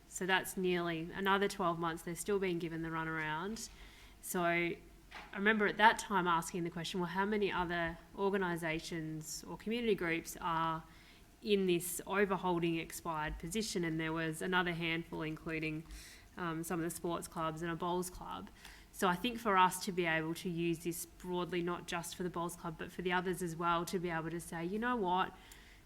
so that's nearly another 12 months they're still being given the runaround. So I remember at that time asking the question, well, how many other organisations or community groups are in this overholding expired position? And there was another handful, including some of the sports clubs and a bowls club. So I think for us to be able to use this broadly, not just for the bowls club, but for the others as well, to be able to say, you know what,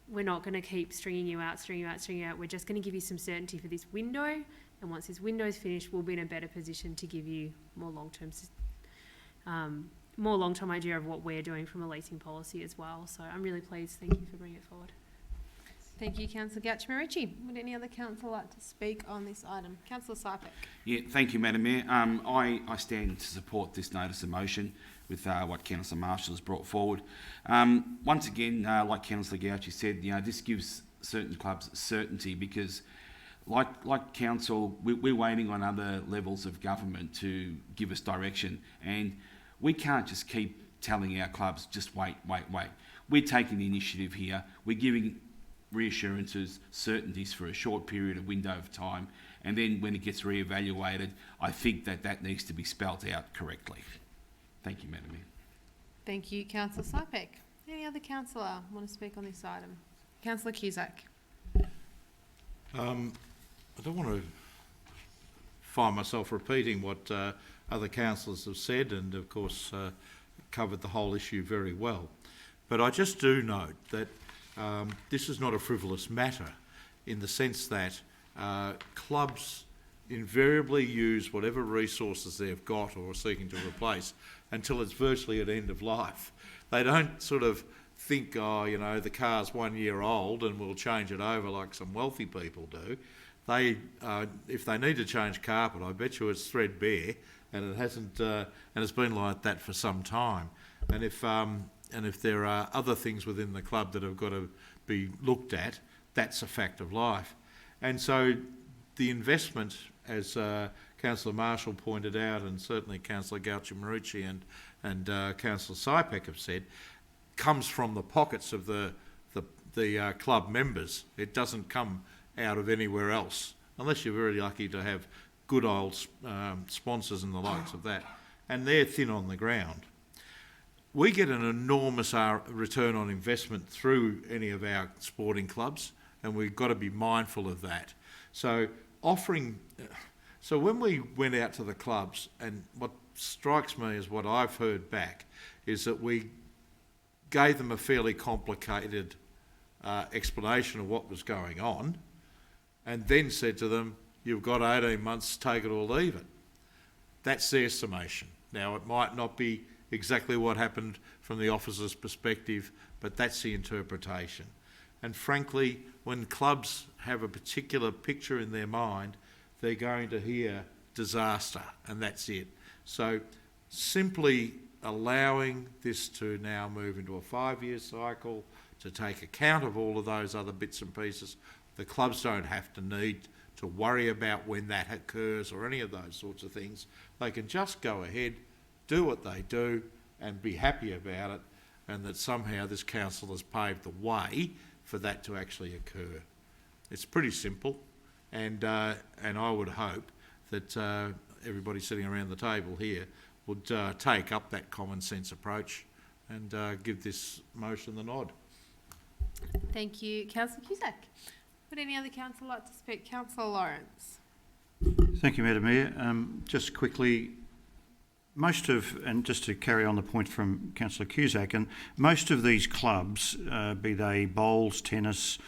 we're not going to keep stringing you out. We're just going to give you some certainty for this window. And once this window is finished, we'll be in a better position to give you more long-term idea of what we're doing from a leasing policy as well. So I'm really pleased. Thank you for bringing it forward. Thank you, Councillor Gauchmarucci. Would any other councillor like to speak on this item? Councillor Sypek. Yeah, thank you, Madam Mayor. I stand to support this notice of motion with what Councillor Marshall has brought forward. Once again, like Councillor Gauchi said, this gives certain clubs certainty, because like council, we're waiting on other levels of government to give us direction, and we can't just keep telling our clubs, just wait. We're taking the initiative here. We're giving reassurances, certainties for a short period of window of time, and then when it gets re-evaluated, I think that needs to be spelt out correctly. Thank you, Madam Mayor. Thank you, Councillor Sypek. Any other councillor want to speak on this item? Councillor Cusack. I don't want to find myself repeating what other councillors have said, and of course covered the whole issue very well. But I just do note that this is not a frivolous matter, in the sense that clubs invariably use whatever resources they've got or are seeking to replace until it's virtually at end of life. They don't sort of think, the car's 1 year old and we'll change it over like some wealthy people do. They, if they need to change carpet, I bet you it's threadbare, and it hasn't, and it's been like that for some time. And if there are other things within the club that have got to be looked at, that's a fact of life. And so the investment, as Councillor Marshall pointed out, and certainly Councillor Gauchmarucci and Councillor Sypek have said, comes from the pockets of the club members. It doesn't come out of anywhere else, unless you're very lucky to have good old sponsors and the likes of that. And they're thin on the ground. We get an enormous return on investment through any of our sporting clubs, and we've got to be mindful of that. So when we went out to the clubs, and what strikes me as what I've heard back is that we gave them a fairly complicated explanation of what was going on, and then said to them, you've got 18 months, take it or leave it. That's their summation. Now, it might not be exactly what happened from the officer's perspective, but that's the interpretation. And frankly, when clubs have a particular picture in their mind, they're going to hear disaster, and that's it. So simply allowing this to now move into a 5-year cycle to take account of all of those other bits and pieces, the clubs don't have to need to worry about when that occurs or any of those sorts of things. They can just go ahead, do what they do, and be happy about it, and that somehow this council has paved the way for that to actually occur. It's pretty simple, and I would hope that everybody sitting around the table here would take up that common sense approach and give this motion the nod. Thank you, Councillor Cusack. Would any other councillor like to speak? Councillor Lawrence. Thank you, Madam Mayor. Just quickly, and just to carry on the point from Councillor Cusack, and most of these clubs, be they bowls, tennis,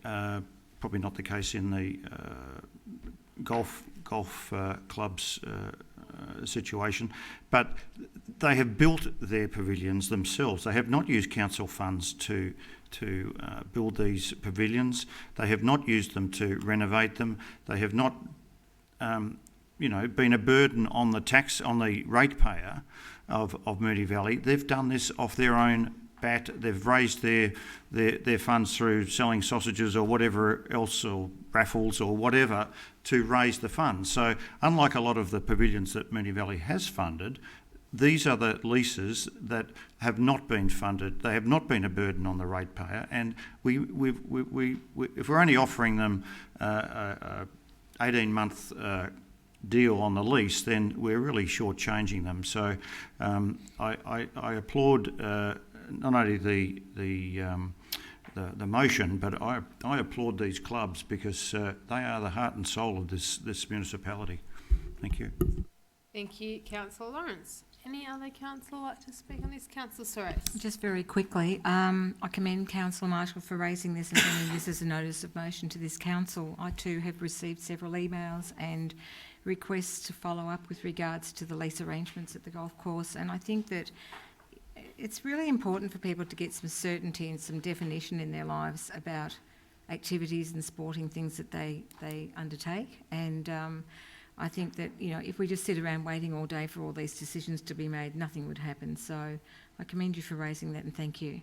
probably not the case in the golf clubs situation, but they have built their pavilions themselves. They have not used council funds to build these pavilions. They have not used them to renovate them. They have not, been a burden on the ratepayer of Moonee Valley. They've done this off their own bat. They've raised their funds through selling sausages or whatever else, or raffles or whatever, to raise the funds. So unlike a lot of the pavilions that Moonee Valley has funded, these are the leases that have not been funded. They have not been a burden on the ratepayer, and if we're only offering them a 18-month deal on the lease, then we're really shortchanging them. So I applaud not only the motion, but I applaud these clubs, because they are the heart and soul of this municipality. Thank you. Thank you, Councillor Lawrence. Any other councillor like to speak on this? Councillor Soares. Just very quickly, I commend Councillor Marshall for raising this and sending this as a notice of motion to this council. I too have received several emails and requests to follow up with regards to the lease arrangements at the golf course, and I think that it's really important for people to get some certainty and some definition in their lives about activities and sporting things that they undertake. And I think that, if we just sit around waiting all day for all these decisions to be made, nothing would happen. So I commend you for raising that, and thank you.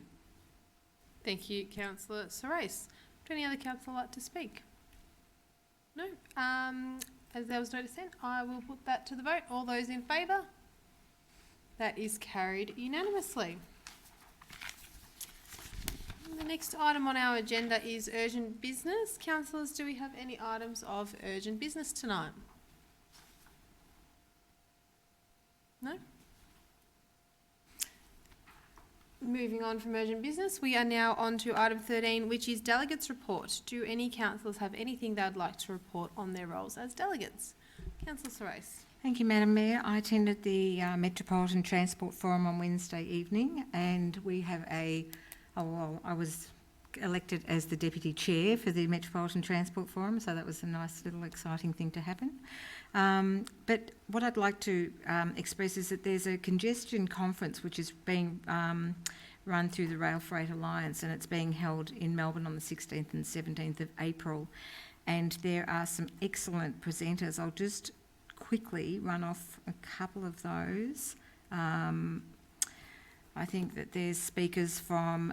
Thank you, Councillor Soares. Would any other councillor like to speak? No. As there was no dissent, I will put that to the vote. All those in favour? That is carried unanimously. The next item on our agenda is urgent business. Councillors, do we have any items of urgent business tonight? No? Moving on from urgent business, we are now on to item 13, which is delegates' report. Do any councillors have anything they would like to report on their roles as delegates? Councillor Soares. Thank you, Madam Mayor. I attended the Metropolitan Transport Forum on Wednesday evening, and we have I was elected as the Deputy Chair for the Metropolitan Transport Forum, so that was a nice little exciting thing to happen. But what I'd like to express is that there's a Congestion Conference which is being run through the Rail Freight Alliance, and it's being held in Melbourne on the 16th and 17th of April. And there are some excellent presenters. I'll just quickly run off a couple of those. I think that there's speakers from,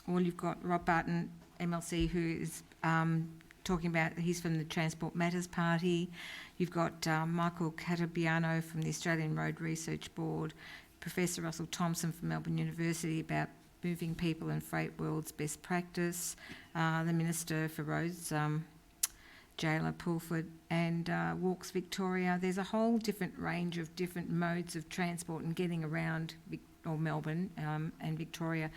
you've got Rob Barton, MLC, who is talking about, he's from the Transport Matters Party. You've got Michael Catabiano from the Australian Road Research Board, Professor Russell Thompson from Melbourne University about moving people and freight world's best practice, the Minister for Roads, Jailer Pulford, and Walks Victoria. There's a whole different range of different modes of transport and getting around Melbourne and Victoria.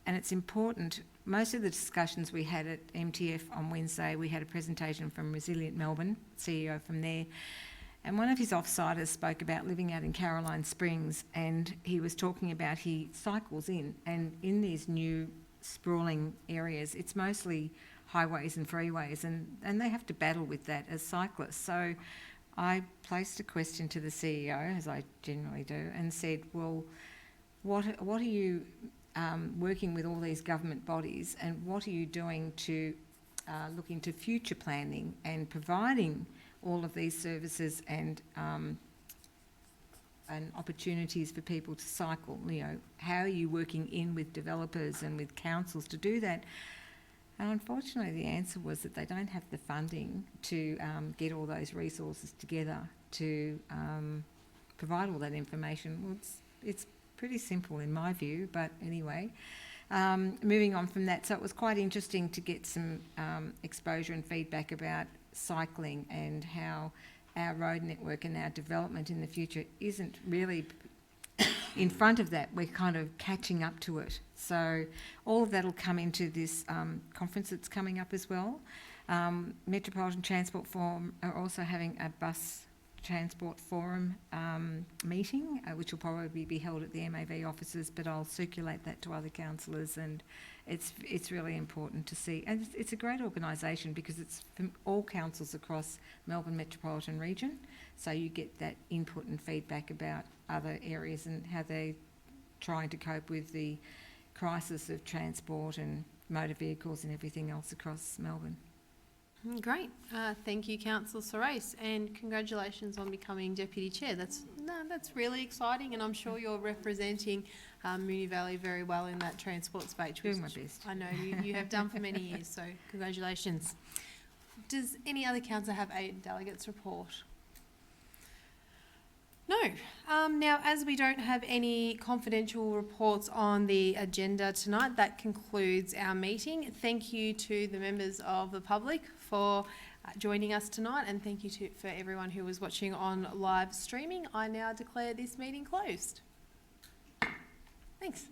And it's important. Most of the discussions we had at MTF on Wednesday, we had a presentation from Resilient Melbourne, CEO from there, and one of his off-siders spoke about living out in Caroline Springs, and he was talking about he cycles in, and in these new sprawling areas, it's mostly highways and freeways, and they have to battle with that as cyclists. So I placed a question to the CEO, as I generally do, and said, well, what are you working with all these government bodies, and what are you doing to look into future planning and providing all of these services and opportunities for people to cycle? You know, how are you working in with developers and with councils to do that? And unfortunately, the answer was that they don't have the funding to get all those resources together to provide all that information. Well, it's pretty simple in my view, but anyway. Moving on from that, so it was quite interesting to get some exposure and feedback about cycling and how our road network and our development in the future isn't really in front of that. We're kind of catching up to it. So all of that will come into this conference that's coming up as well. Metropolitan Transport Forum are also having a bus transport forum meeting, which will probably be held at the MAV offices, but I'll circulate that to other councillors, and it's really important to see. And it's a great organisation because it's from all councils across Melbourne Metropolitan Region, so you get that input and feedback about other areas and how they're trying to cope with the crisis of transport and motor vehicles and everything else across Melbourne. Great. Thank you, Councillor Sorais, and congratulations on becoming Deputy Chair. That's really exciting, and I'm sure you're representing Moonee Valley very well in that transport space. Doing my best. I know you have done for many years, so congratulations. Does any other councillor have a delegates report? No. Now, as we don't have any confidential reports on the agenda tonight, that concludes our meeting. Thank you to the members of the public for joining us tonight, and thank you for everyone who was watching on live streaming. I now declare this meeting closed. Thanks.